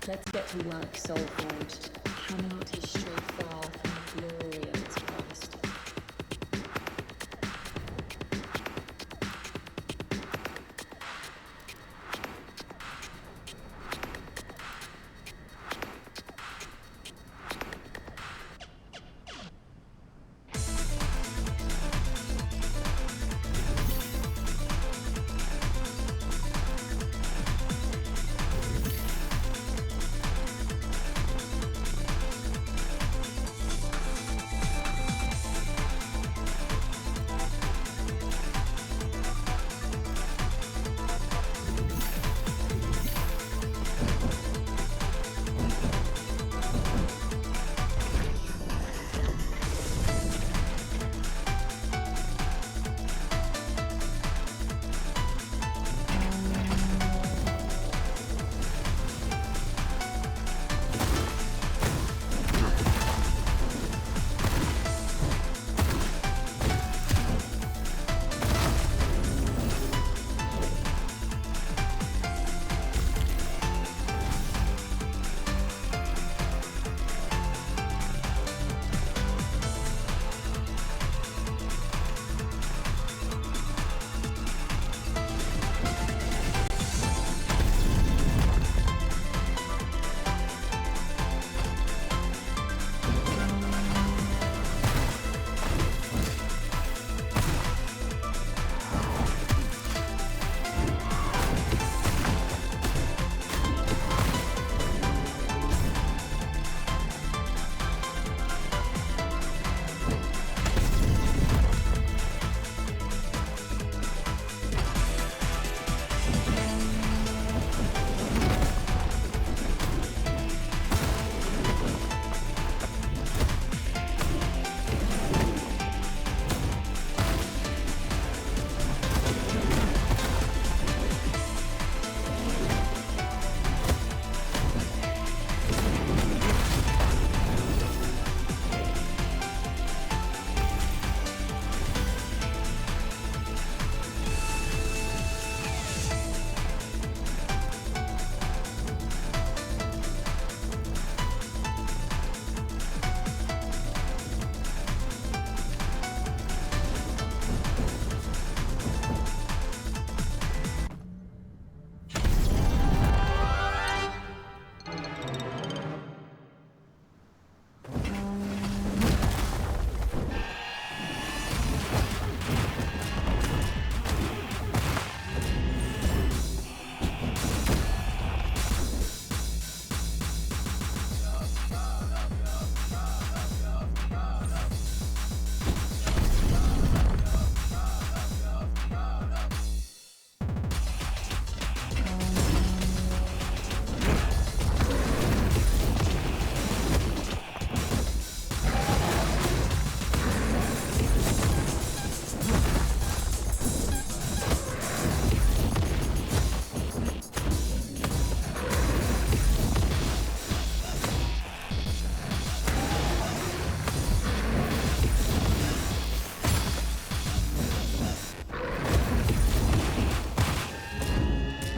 Let's get to work, Soulforged. Cannot stray far from the glory of its past.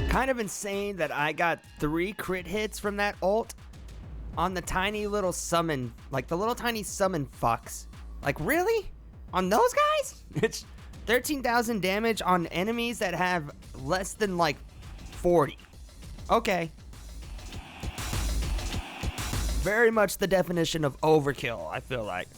Kind of insane that I got 3 crit hits from that ult on the tiny little summon, like the little tiny summon fucks. Like, really? On those guys? It's 13,000 damage on enemies that have less than like 40. Okay. Very much the definition of overkill, I feel like.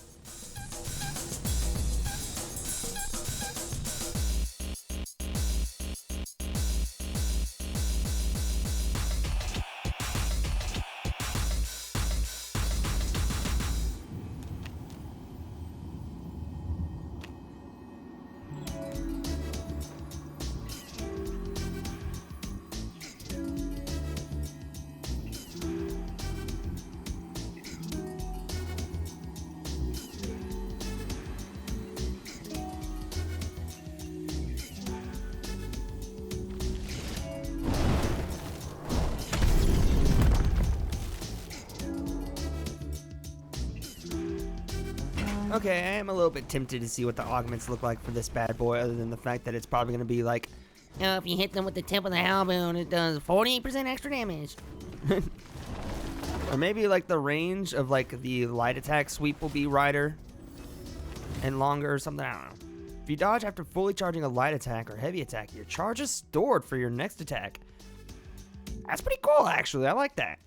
Okay, I am a little bit tempted to see what the augments look like for this bad boy, other than the fact that it's probably going to be like, If you hit them with the tip of the halberd, it does 48% extra damage. Or maybe like the range of like the light attack sweep will be wider and longer or something. I don't know. If you dodge after fully charging a light attack or heavy attack, your charge is stored for your next attack. That's pretty cool, actually. I like that.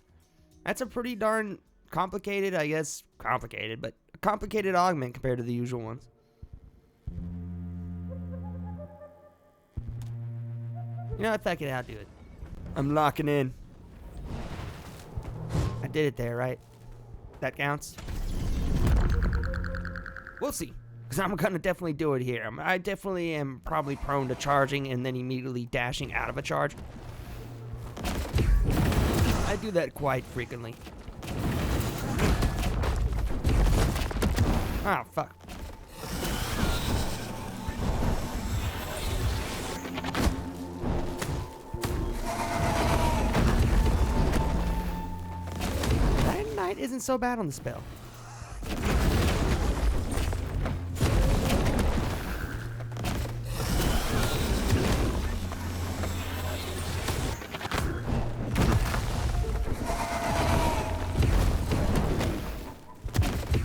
That's a pretty darn complicated, I guess, complicated, but a complicated augment compared to the usual ones. You know what? Fuck it, I'll do it. I'm locking in. I did it there, right? That counts? We'll see. Because I'm going to definitely do it here. I definitely am probably prone to charging and then immediately dashing out of a charge. I do that quite frequently. Oh, fuck. That Ignite isn't so bad on the spell.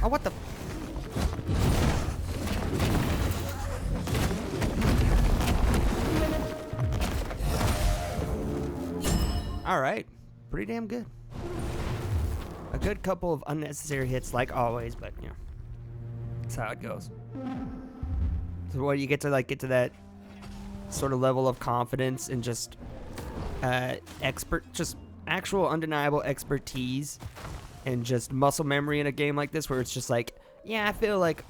Oh, what the? All right, pretty damn good. A good couple of unnecessary hits, like always, but you know, that's how it goes. So, what you get to like get to that sort of level of confidence and just just actual undeniable expertise and just muscle memory in a game like this, where it's just like, yeah, I feel like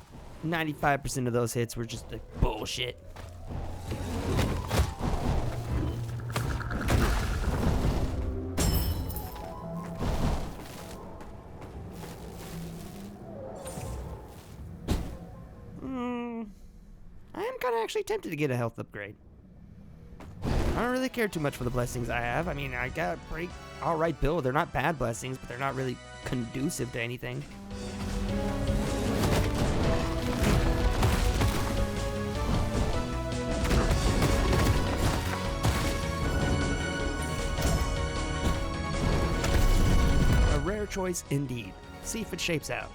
95% of those hits were just like bullshit. I am kind of actually tempted to get a health upgrade. I don't really care too much for the blessings I have. I mean, I got a pretty alright build. They're not bad blessings, but they're not really conducive to anything. A rare choice indeed. See if it shapes out.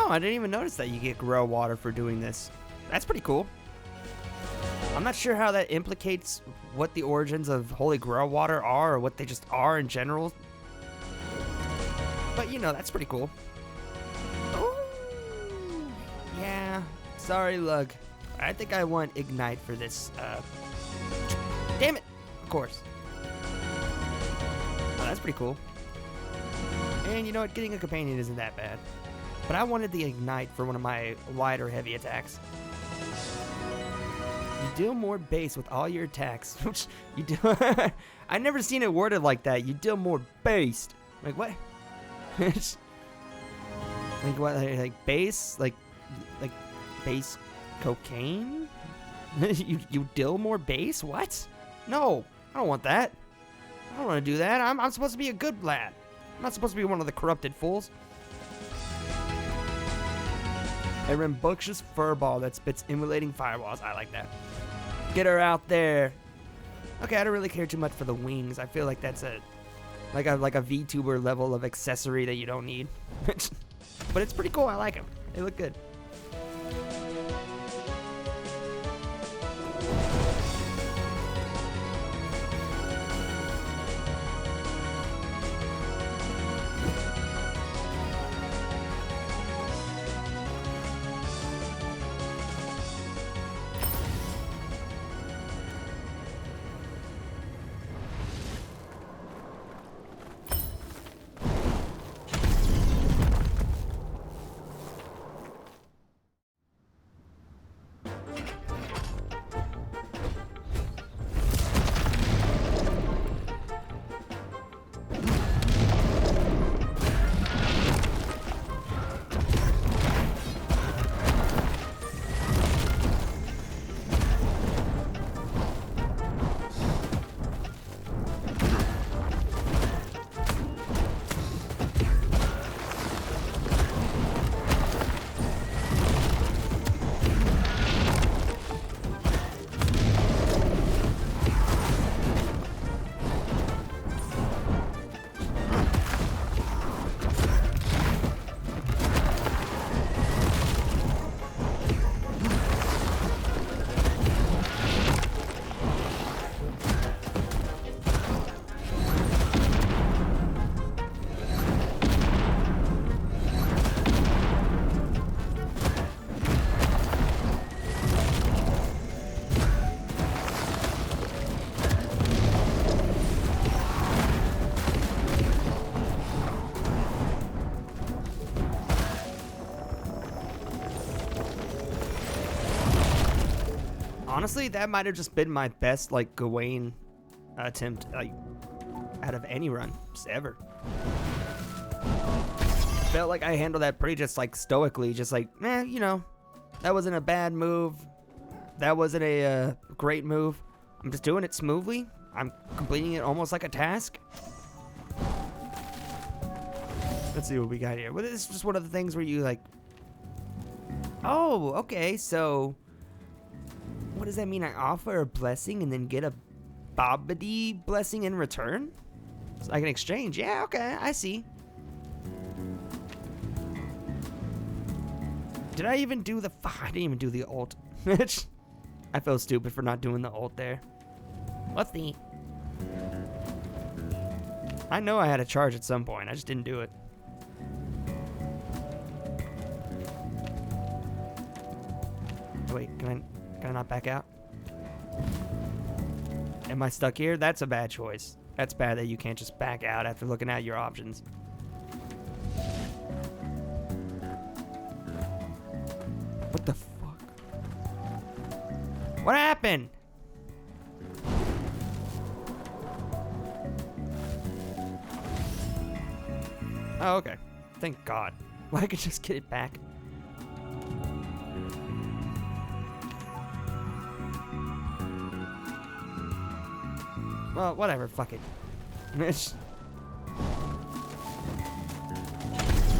Oh, I didn't even notice that you get grow water for doing this. That's pretty cool. I'm not sure how that implicates what the origins of holy grow water are or what they just are in general. But you know, that's pretty cool. Ooh. Yeah, sorry, Lug. I think I want Ignite for this. Damn it! Of course. Oh, that's pretty cool. And you know what? Getting a companion isn't that bad. But I wanted the Ignite for one of my light or heavy attacks. You deal more base with all your attacks. Which you do. I never seen it worded like that. You deal more base. Like what? Like what? Like base? Like base cocaine? you dill more base? What? No, I don't want that. I don't want to do that. I'm supposed to be a good lad. I'm not supposed to be one of the corrupted fools. A rambunctious furball that spits immolating fireballs. I like that. Get her out there. Okay, I don't really care too much for the wings. I feel like that's like a VTuber level of accessory that you don't need. But it's pretty cool. I like them. They look good. Honestly, that might have just been my best, like, Gawain attempt, like, out of any run, just ever. Felt like I handled that pretty just, like, stoically, just like, you know, that wasn't a bad move. That wasn't a great move. I'm just doing it smoothly. I'm completing it almost like a task. Let's see what we got here. Well, this is just one of the things where you, like, oh, okay, so what does that mean? I offer a blessing and then get a Bobbity blessing in return? It's like an exchange. Yeah, okay, I see. Did I even do the... I didn't even do the ult. I feel stupid for not doing the ult there. What's the... I know I had a charge at some point. I just didn't do it. Wait, can I not back out? Am I stuck here? That's a bad choice. That's bad that you can't just back out after looking at your options. What the fuck? What happened? Oh, okay. Thank God. Well, I could just get it back. Well, whatever, fuck it.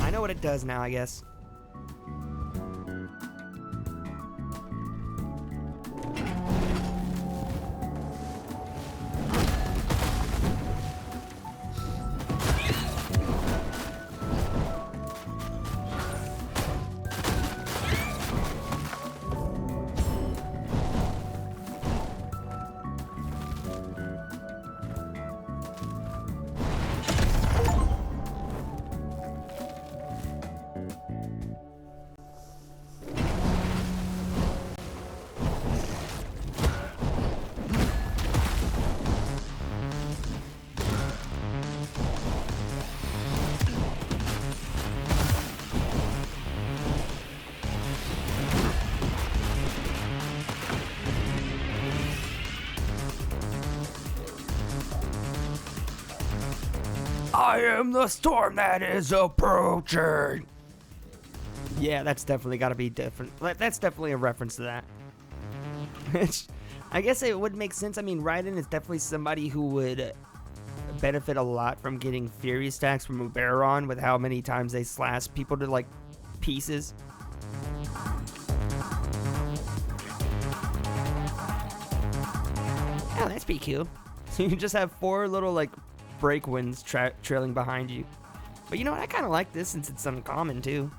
I know what it does now, I guess. I am the storm that is approaching. Yeah, that's definitely got to be different. That's definitely a reference to that. Which, I guess it would make sense. I mean, Raiden is definitely somebody who would benefit a lot from getting Fury stacks from Uberon with how many times they slash people to, like, pieces. Oh, that's pretty cool. So you just have 4 little, like, break winds trailing behind you. But you know what? I kind of like this since it's uncommon, too.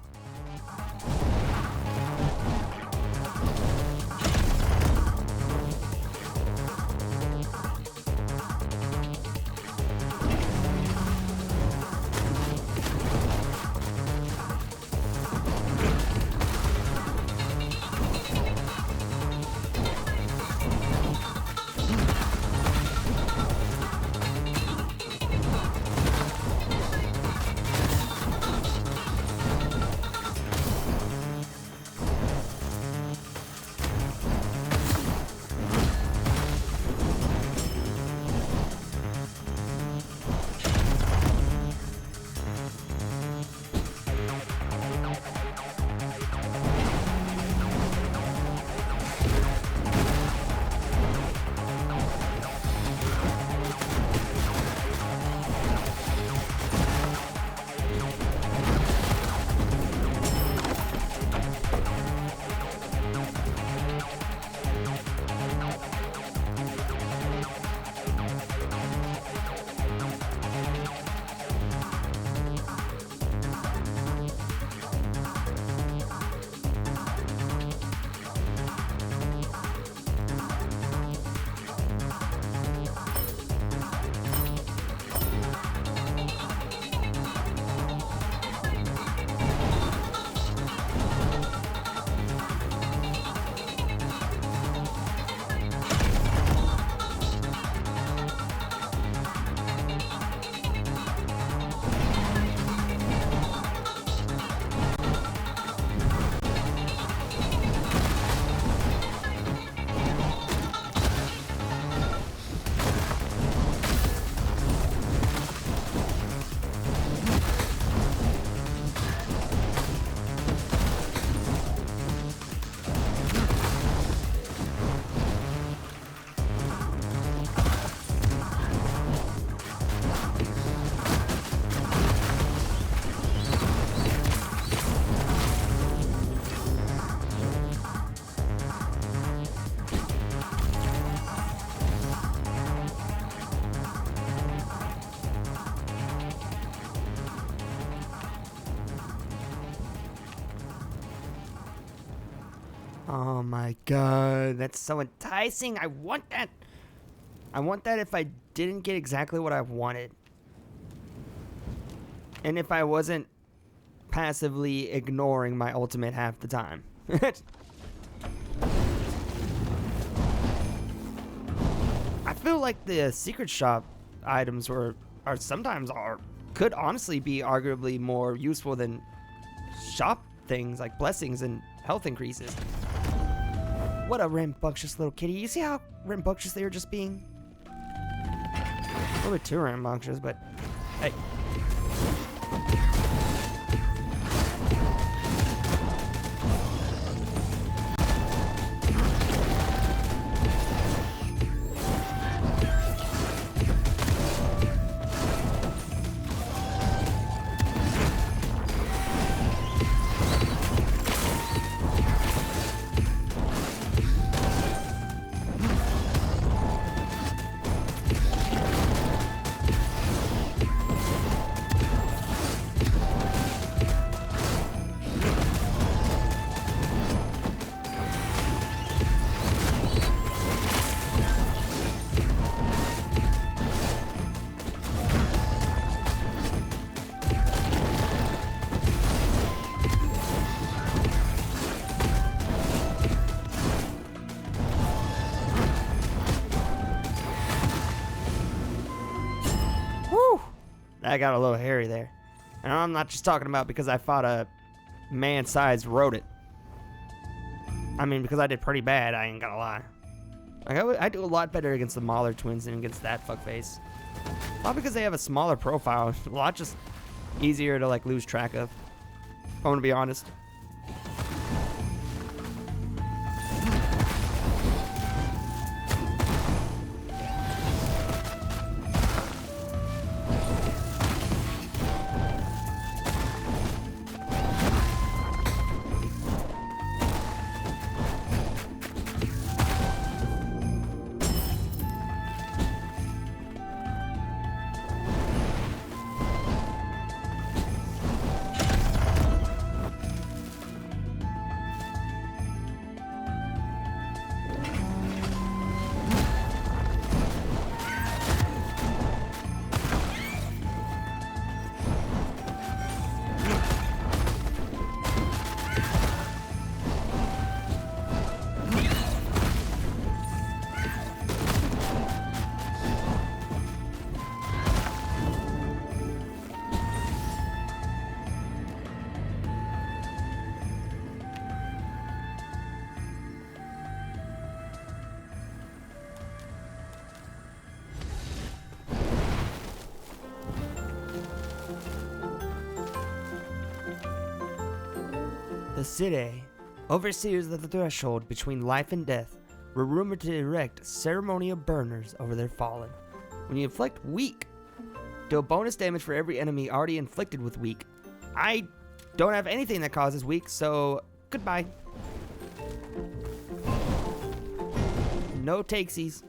Oh my god, that's so enticing. I want that. I want that if I didn't get exactly what I wanted. And if I wasn't passively ignoring my ultimate half the time. I feel like the secret shop items could honestly be arguably more useful than shop things like blessings and health increases. What a rambunctious little kitty. You see how rambunctious they were just being? A little bit too rambunctious, but hey. That got a little hairy there. And I'm not just talking about because I fought a man-sized rodent. I mean, because I did pretty bad, I ain't gonna lie. Like I do a lot better against the Mauler twins than against that fuckface. Not because they have a smaller profile, a lot just easier to like lose track of. If I want to be honest. The City, overseers of the threshold between life and death, were rumored to erect ceremonial burners over their fallen. When you inflict weak, deal bonus damage for every enemy already inflicted with weak. I don't have anything that causes weak, so goodbye. No takesies.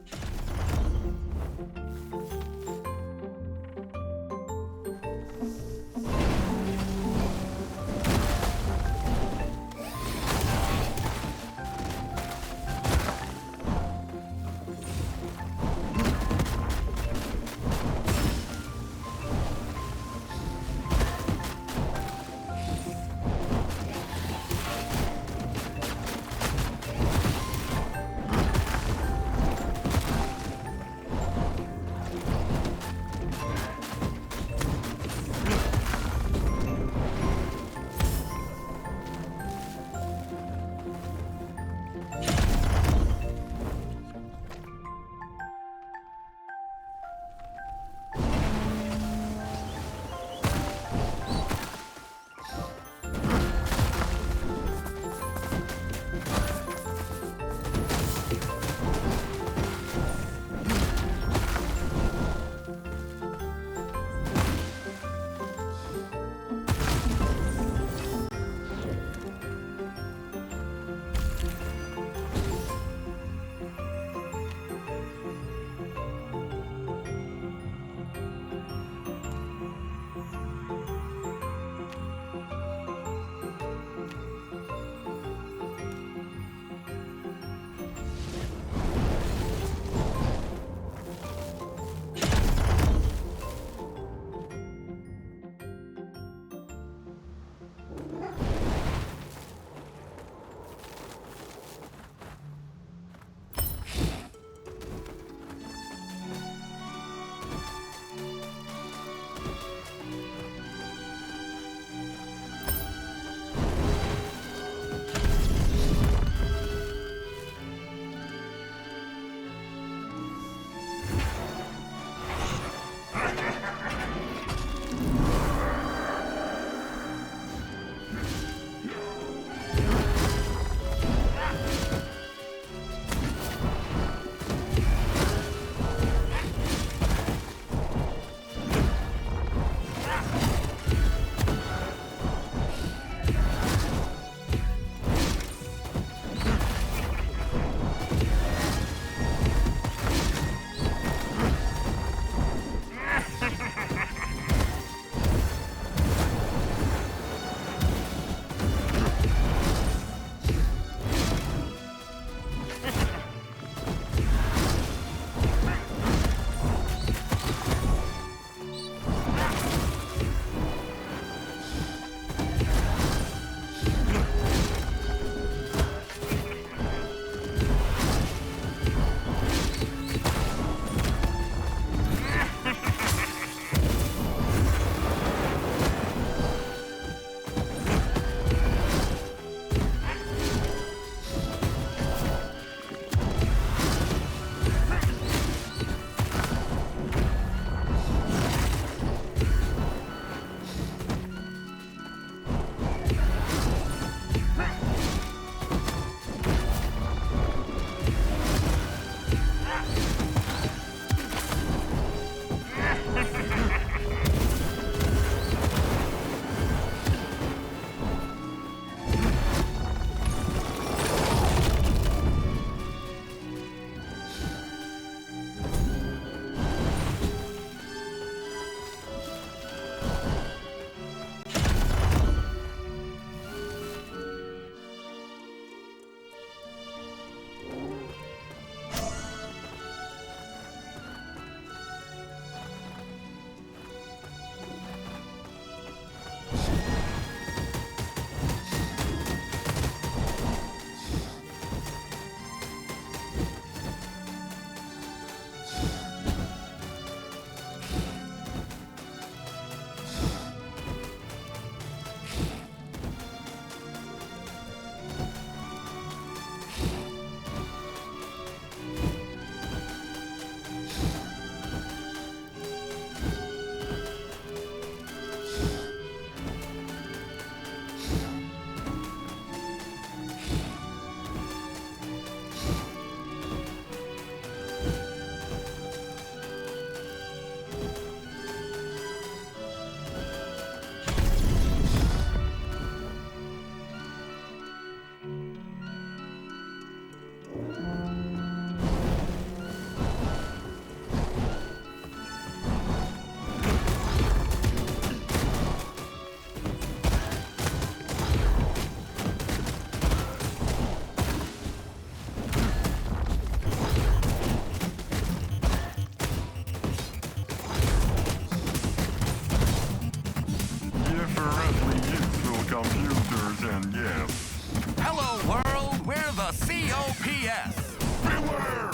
computers and gifts. Hello, world. We're the COPS. Beware!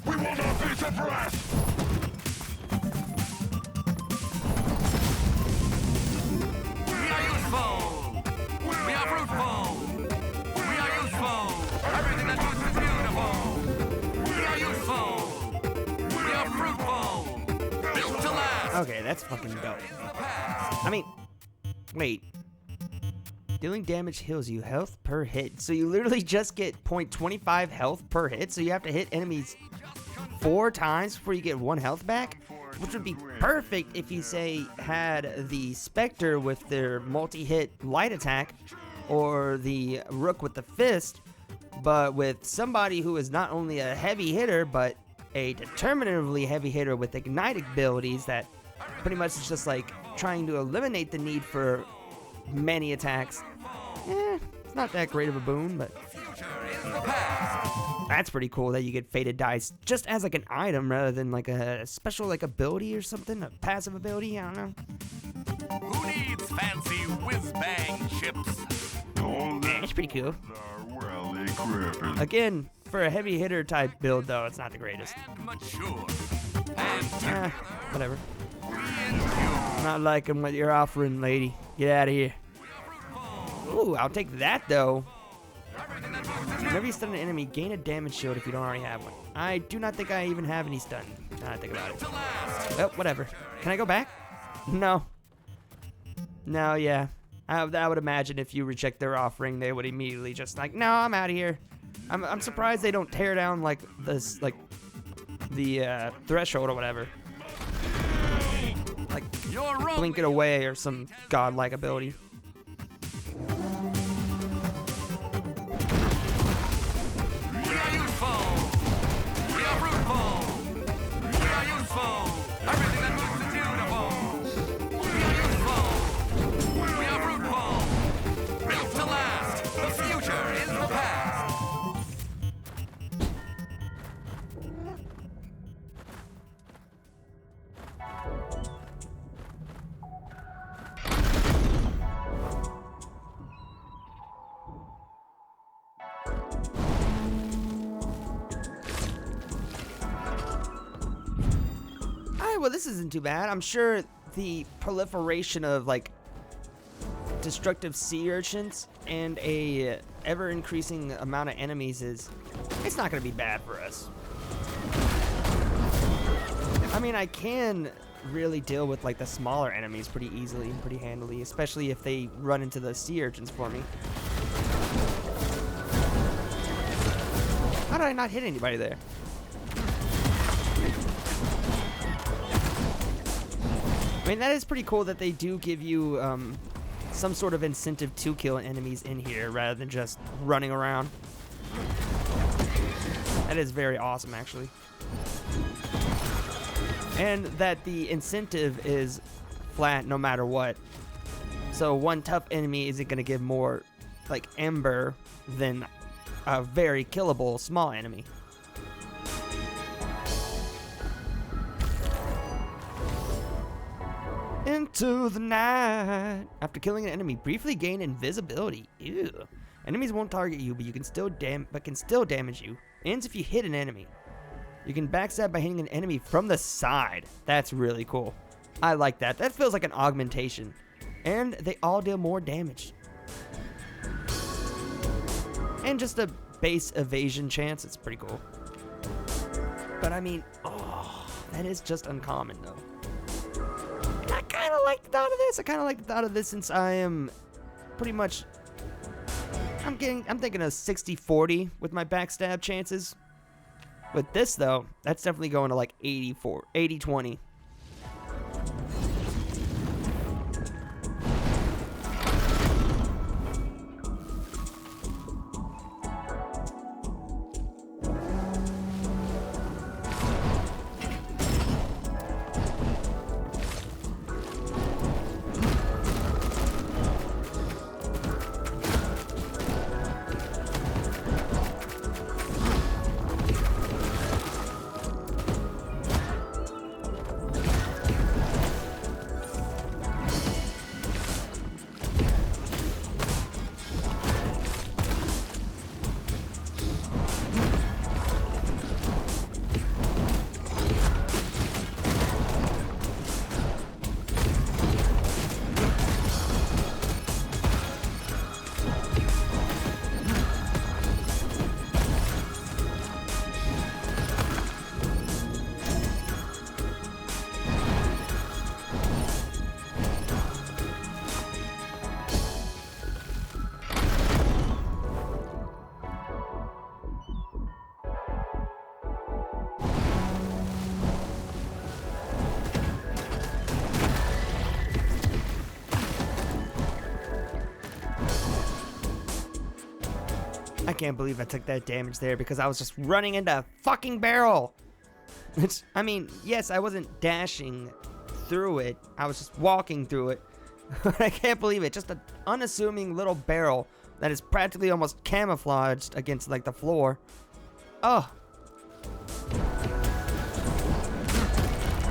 We will not be suppressed! We are useful. We are fruitful. We are useful. Everything that moves is beautiful. We are useful. We are fruitful. Built to last. Okay, that's fucking dope. I mean, wait. Dealing damage heals you health per hit. So you literally just get 0.25 health per hit. So you have to hit enemies 4 times before you get 1 health back. Which would be perfect if you, say, had the Spectre with their multi-hit light attack. Or the Rook with the fist. But with somebody who is not only a heavy hitter, but a determinatively heavy hitter with ignite abilities that pretty much is just like trying to eliminate the need for many attacks. It's not that great of a boon, but that's pretty cool that you get Fated Dice just as like an item rather than like a special like ability or something, a passive ability, I don't know. Who needs fancy whiz-bang chips? All Yeah, it's pretty cool. are well equipped. Again, for a heavy hitter type build though, it's not the greatest. Mature. And Whatever. Not liking what you're offering, lady. Get out of here. Ooh, I'll take that though. Whenever you stun an enemy, gain a damage shield if you don't already have one. I do not think I even have any stun. Now I think about it. Well, whatever. Can I go back? No. No, yeah. I would imagine if you reject their offering, they would immediately just like, no, I'm out of here. I'm surprised they don't tear down like this, like the threshold or whatever. Like blink it away or some godlike ability. we are useful. We are fruitful. We are useful. Everything that moves is beautiful. We are useful. We are fruitful. Built to last. The future is the past. Alright, well this isn't too bad. I'm sure the proliferation of like destructive sea urchins and a ever increasing amount of enemies it's not gonna be bad for us. I mean, I can really deal with like the smaller enemies pretty easily and pretty handily, especially if they run into the sea urchins for me. How did I not hit anybody there? I mean, that is pretty cool that they do give you some sort of incentive to kill enemies in here rather than just running around. That is very awesome, actually. And that the incentive is flat no matter what. So one tough enemy isn't going to give more, like, ember than a very killable small enemy. Into the night. After killing an enemy, briefly gain invisibility. Ew. Enemies won't target you, but you can still damage you. Ends if you hit an enemy. You can backstab by hitting an enemy from the side. That's really cool. I like that. That feels like an augmentation. And they all deal more damage. And just a base evasion chance. It's pretty cool. But I mean, oh, that is just uncommon though. And I kind of like the thought of this. I kind of like the thought of this since I am pretty much... I'm thinking a 60-40 with my backstab chances. With this though, that's definitely going to like 80-20. I can't believe I took that damage there because I was just running into a fucking barrel. Which, I mean, yes, I wasn't dashing through it. I was just walking through it. I can't believe it. Just an unassuming little barrel that is practically almost camouflaged against, like, the floor. Oh.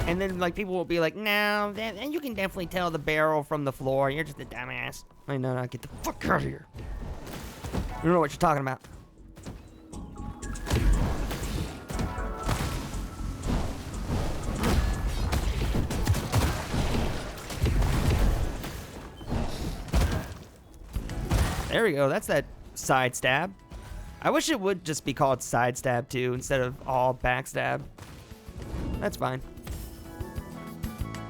And then, like, people will be like, no, and you can definitely tell the barrel from the floor. You're just a dumbass. Like, no, get the fuck out of here. You don't know what you're talking about. There we go. That's that side stab. I wish it would just be called side stab too, instead of all backstab. That's fine.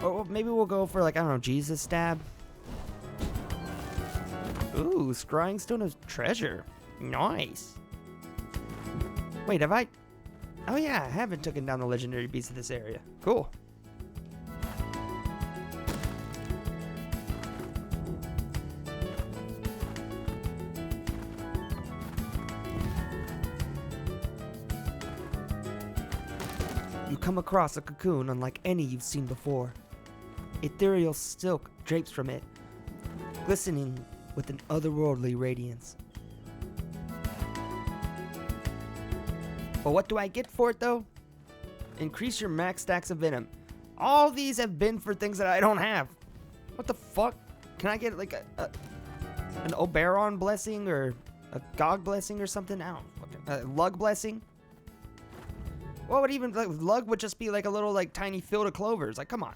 Or maybe we'll go for, like, I don't know, Jesus stab. Ooh, scrying stone of treasure. Nice. Wait, have I? Oh yeah, I haven't taken down the legendary beasts of this area. Cool. You come across a cocoon unlike any you've seen before. Ethereal silk drapes from it, glistening with an otherworldly radiance. But what do I get for it, though? Increase your max stacks of venom. All these have been for things that I don't have. What the fuck? Can I get, like, an Oberon blessing or a Gog blessing or something? I don't know. A Lug blessing? What would even, like, Lug would just be like a little, like, tiny field of clovers. Like, come on.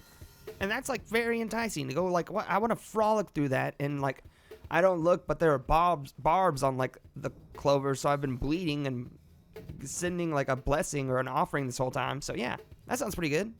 And that's, like, very enticing to go, like, what? I want to frolic through that, and, like, I don't look, but there are barbs on, like, the clover, so I've been bleeding and sending, like, a blessing or an offering this whole time. So, yeah, that sounds pretty good.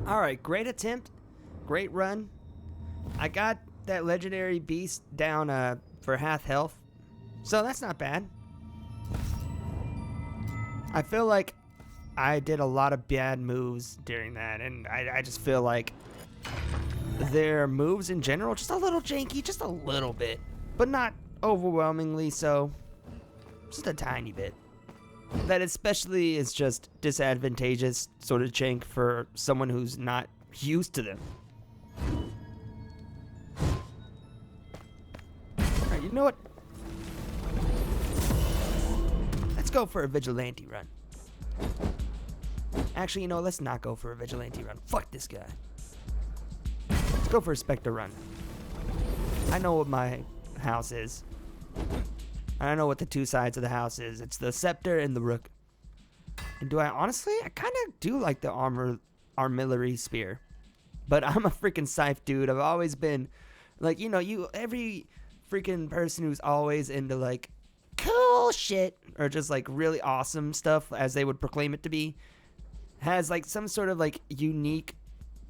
Alright, great attempt. Great run. I got that legendary beast down for half health. So that's not bad. I feel like I did a lot of bad moves during that, and I just feel like their moves in general, just a little janky, just a little bit. But not overwhelmingly so. Just a tiny bit. That especially is just disadvantageous sort of jank for someone who's not used to them. Alright, you know what? Let's go for a vigilante run. Actually, you know, let's not go for a vigilante run. Fuck this guy. Let's go for a specter run. I know what my house is. I know what the two sides of the house is. It's the scepter and the rook. And do I honestly? I kind of do like the artillery spear. But I'm a freaking scythe dude. I've always been like, you know, every freaking person who's always into like cool shit or just like really awesome stuff as they would proclaim it to be has like some sort of like unique,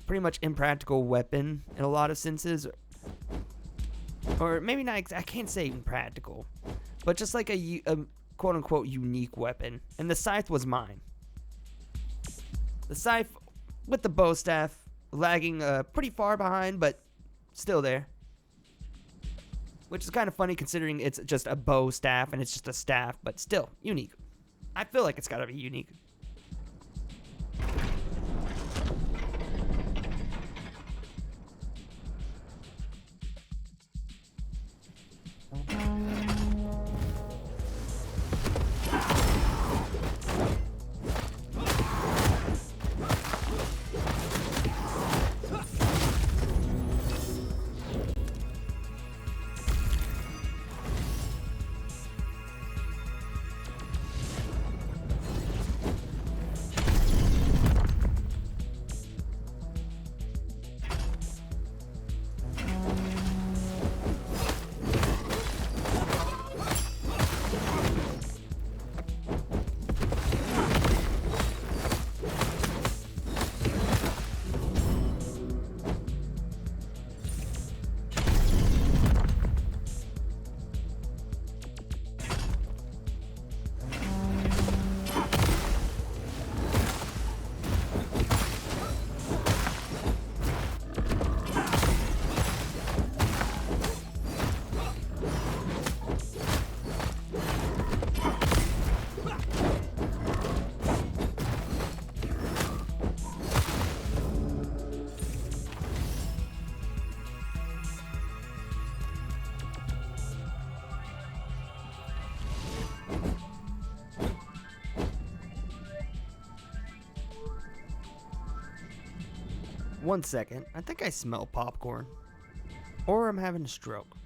pretty much impractical weapon in a lot of senses. Or maybe not, I can't say impractical, but just like a quote unquote unique weapon. And the scythe was mine. The scythe with the bow staff lagging pretty far behind, but still there. Which is kind of funny considering it's just a bow staff and it's just a staff, but still unique. I feel like it's gotta be unique. One second. I think I smell popcorn. Or I'm having a stroke.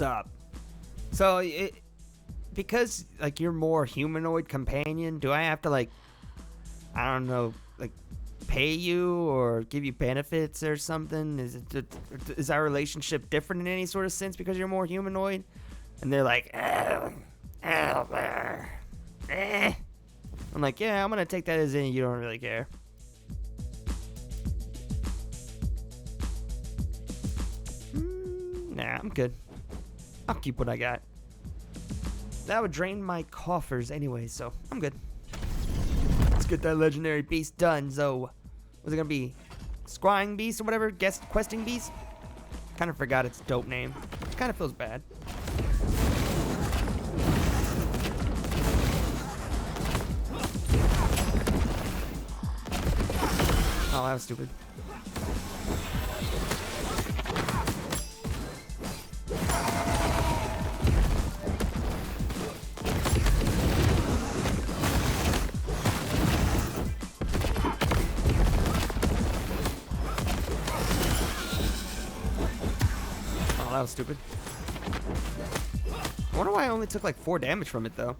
up? So because like you're more humanoid companion, do I have to like, I don't know, like pay you or give you benefits or something? Is our relationship different in any sort of sense because you're more humanoid? And they're like, I'm like, yeah, I'm gonna take that as in you don't really care. Nah, I'm good. I'll keep what I got. That would drain my coffers anyway, so I'm good. Let's get that legendary beast done. So, was it gonna be Scrying Beast or whatever? Guest Questing Beast? Kind of forgot its dope name. Kind of feels bad. Oh, that was stupid. Oh, that was stupid. I wonder why I only took like 4 damage from it though.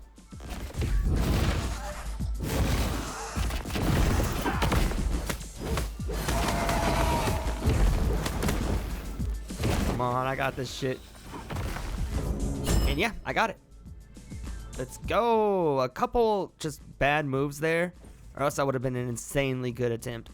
Come on, I got this shit. And yeah, I got it. Let's go. A couple just bad moves there, or else that would have been an insanely good attempt.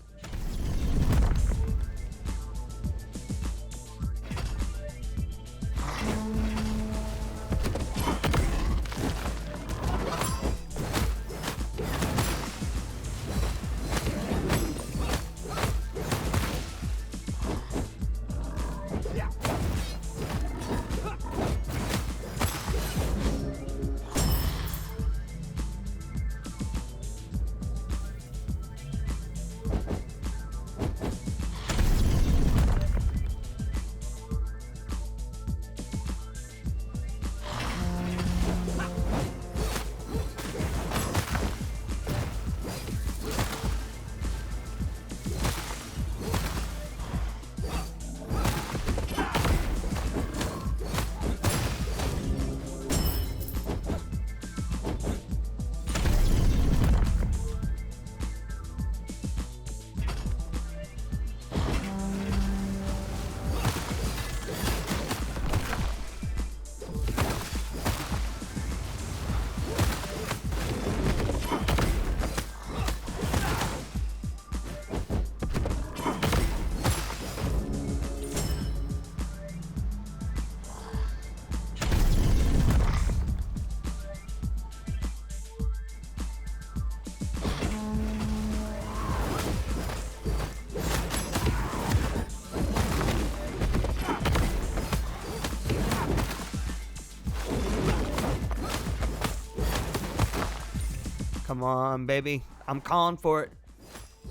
Come on, baby. I'm calling for it.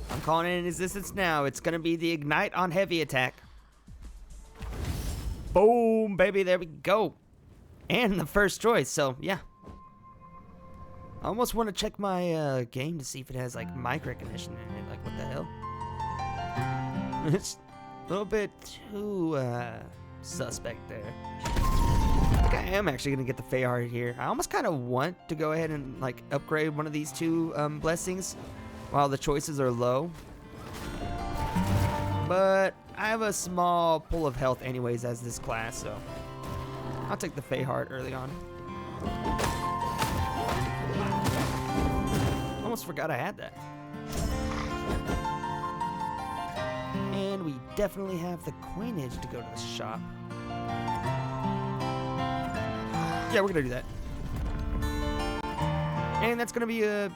I'm calling it in existence now. It's gonna be the Ignite on heavy attack. Boom, baby. There we go. And the first choice, so yeah. I almost want to check my game to see if it has like mic recognition in it. Like, what the hell? It's a little bit too suspect there. I think I am actually gonna get the Fey Heart here. I almost kind of want to go ahead and like upgrade one of these 2 blessings while the choices are low. But I have a small pool of health anyways as this class, so I'll take the Fey Heart early on. Almost forgot I had that. And we definitely have the coinage to go to the shop. Yeah, we're gonna do that. And that's gonna be a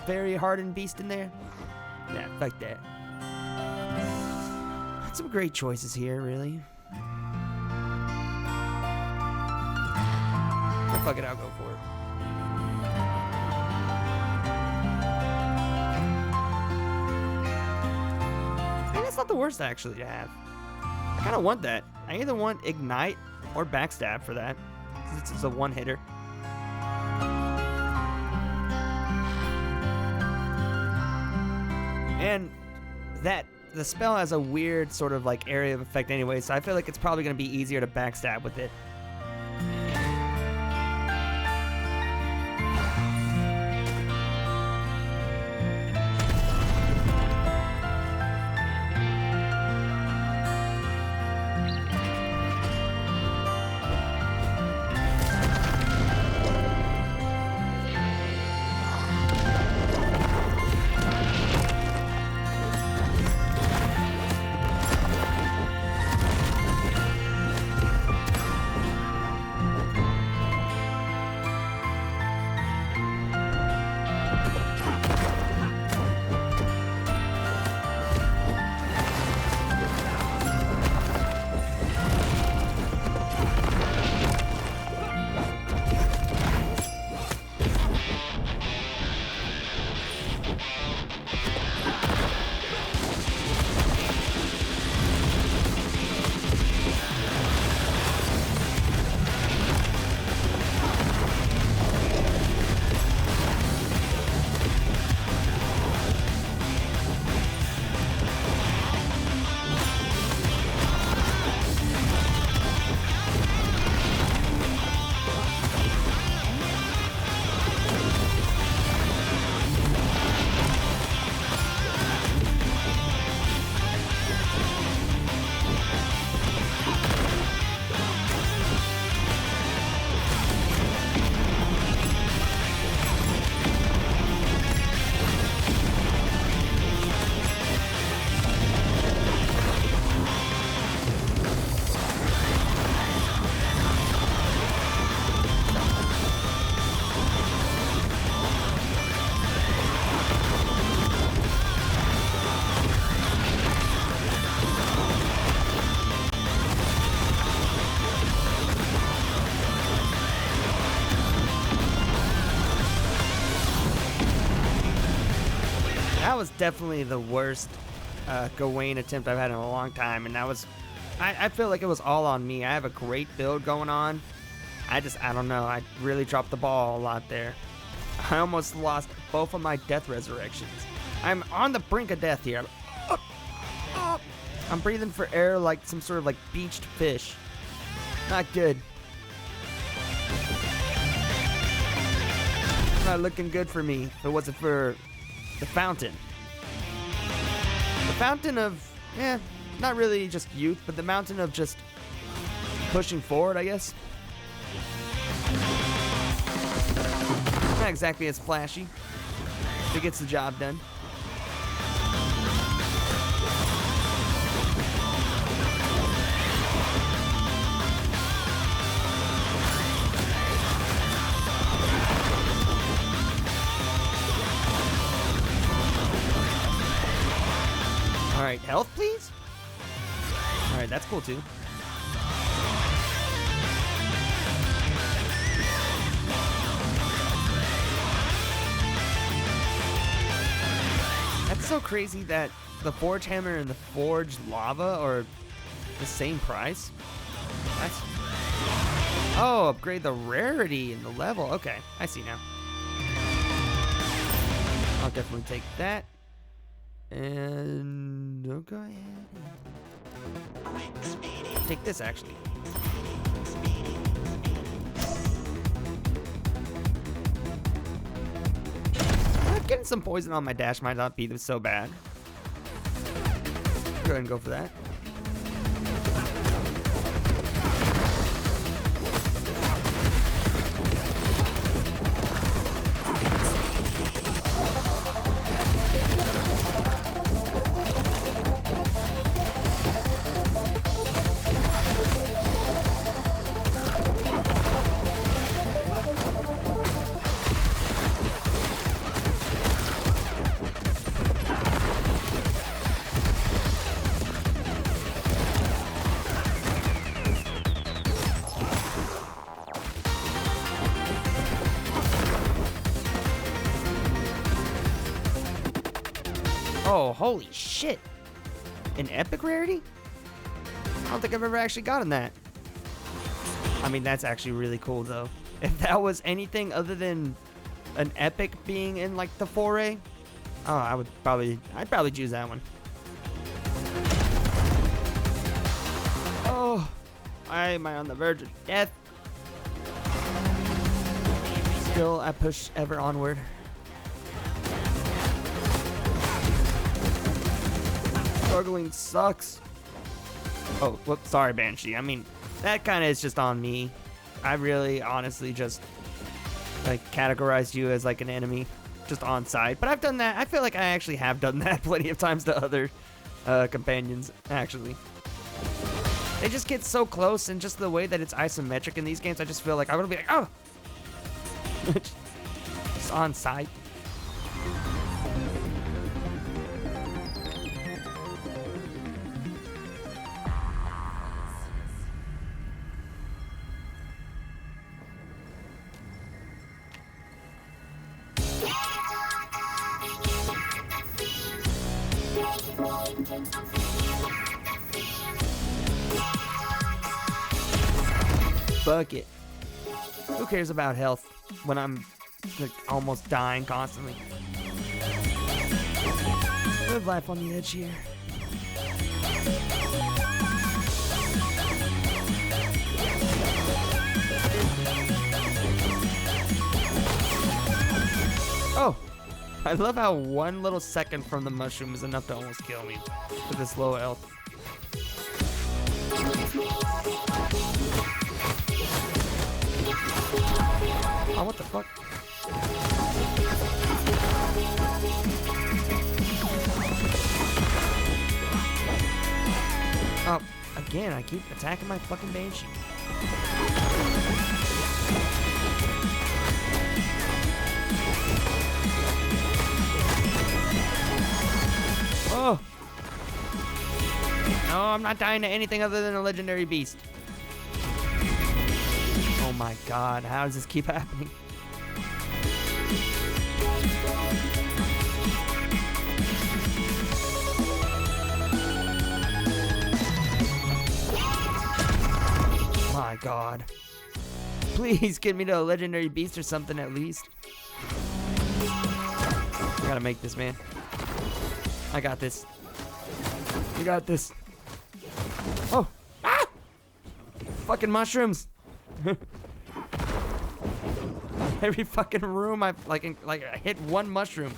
very hardened beast in there. Yeah, fuck that. Some great choices here, really. But fuck it, I'll go for it. And that's not the worst actually to have. I kind of want that. I either want Ignite or Backstab for that. Since it's a one-hitter. And the spell has a weird sort of like area of effect anyway, so I feel like it's probably going to be easier to backstab with it. that was definitely the worst Gawain attempt I've had in a long time, and that was, I feel like it was all on me. I have a great build going on. I don't know. I really dropped the ball a lot there. I almost lost both of my death resurrections. I'm on the brink of death here. I'm breathing for air like some sort of like beached fish. Not good. Not looking good for me if it wasn't for the fountain. The fountain of, not really just youth, but the mountain of just pushing forward, I guess. Not exactly as flashy. It gets the job done. Alright, health please? Alright, that's cool too. That's so crazy that the Forge Hammer and the Forged Lava are the same price. That's... Oh, upgrade the rarity and the level. Okay, I see now. I'll definitely take that. And oh, go ahead. Take this actually. Getting some poison on my dash might not be so bad. Go ahead and go for that. Oh, holy shit. An epic rarity? I don't think I've ever actually gotten that. I mean, that's actually really cool, though. If that was anything other than an epic being in, like, the foray, oh, I'd probably choose that one. Oh, why am I on the verge of death? Still, I push ever onward. Struggling sucks. Oh, whoops, sorry, Banshee. I mean, that kind of is just on me. I really, honestly, just, like, categorized you as, like, an enemy, just on side. But I've done that. I feel like I actually have done that plenty of times to other companions, actually. They just get so close, and just the way that it's isometric in these games, I just feel like I want to be like, oh! Just on side. Bucket. Who cares about health when I'm like, almost dying constantly? Live life on the edge here. Oh, I love how 1 little second from the mushroom is enough to almost kill me with this low health. Oh, what the fuck? Oh, again, I keep attacking my fucking Banshee. Oh! No, I'm not dying to anything other than a legendary beast. Oh my god, how does this keep happening? God. Please get me to a legendary beast or something at least. I gotta make this, man. I got this. You got this. Oh! Ah! Fucking mushrooms! Every fucking room I hit one mushroom.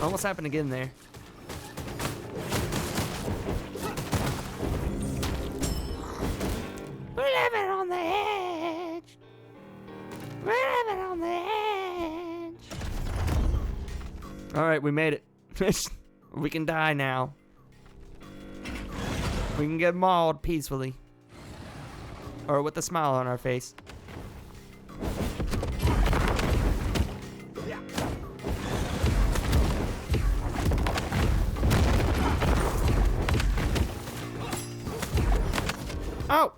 Almost happened again there. We're living on the edge. We're living on the edge. Alright, we made it. We can die now. We can get mauled peacefully. Or with a smile on our face. Oh!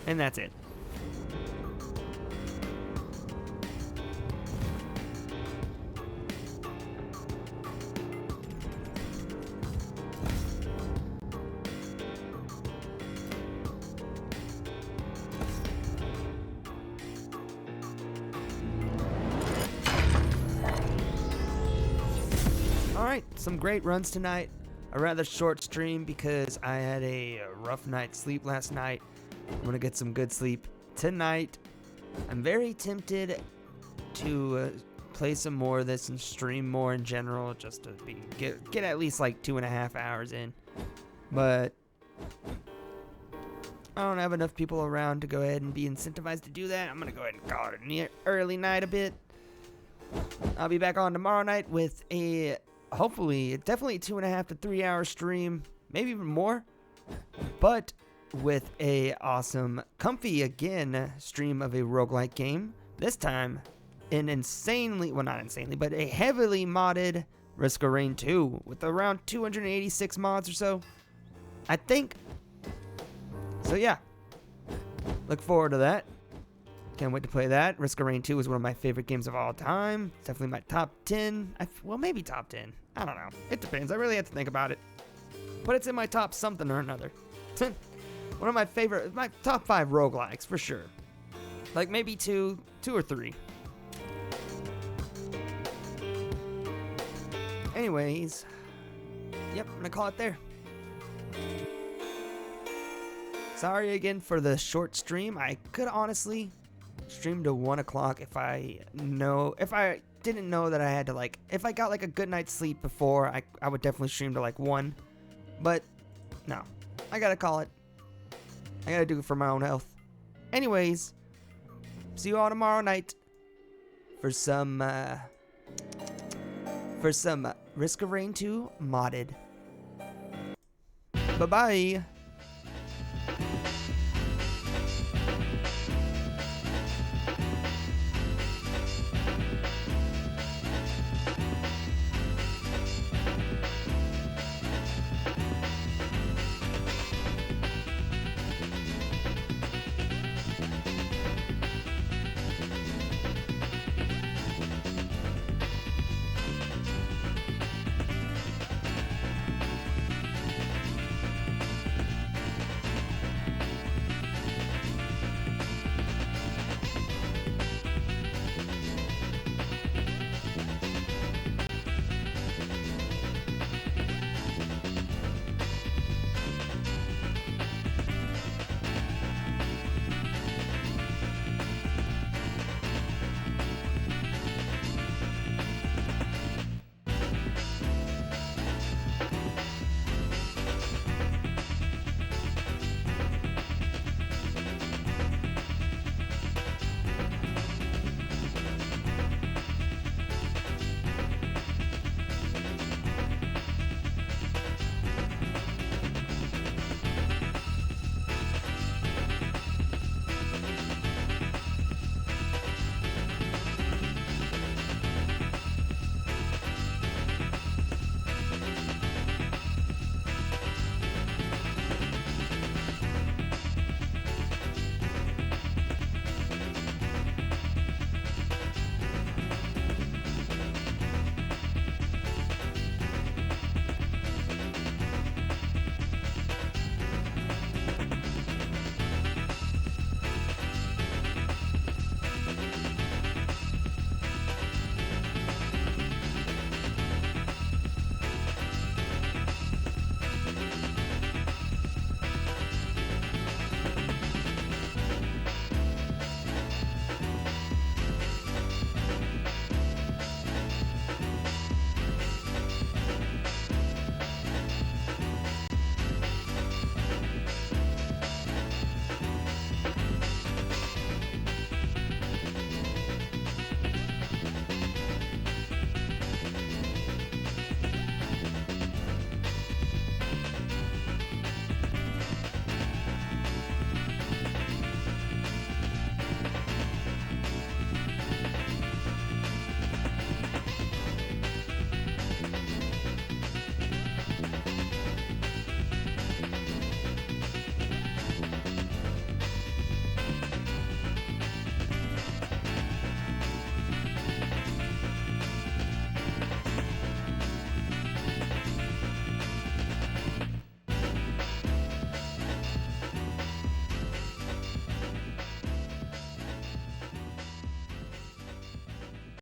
And that's it. Alright, some great runs tonight. A rather short stream because I had a rough night's sleep last night. I'm gonna get some good sleep tonight. I'm very tempted to play some more of this and stream more in general, just to get at least like 2.5 hours in. But I don't have enough people around to go ahead and be incentivized to do that. I'm gonna go ahead and call it an early night a bit. I'll be back on tomorrow night with a hopefully definitely 2.5 to 3 hour stream, maybe even more, but with a awesome comfy again stream of a roguelike game, this time an insanely, well, not insanely, but a heavily modded Risk of Rain 2 with around 286 mods or so, I think. So yeah, look forward to that. Can't wait to play that. Risk of Rain 2 is one of my favorite games of all time. It's definitely my top 10. Well, maybe top 10. I don't know. It depends. I really have to think about it. But it's in my top something or another. One of my favorite, my top 5 roguelikes for sure. Like maybe two or 3. Anyways, yep, I'm gonna call it there. Sorry again for the short stream. I could honestly stream to 1 o'clock if I didn't know that I had to if I got like a good night's sleep before, I would definitely stream to like 1. But no, I gotta call it. I gotta do it for my own health. Anyways, see you all tomorrow night for some Risk of Rain 2 modded. Bye bye.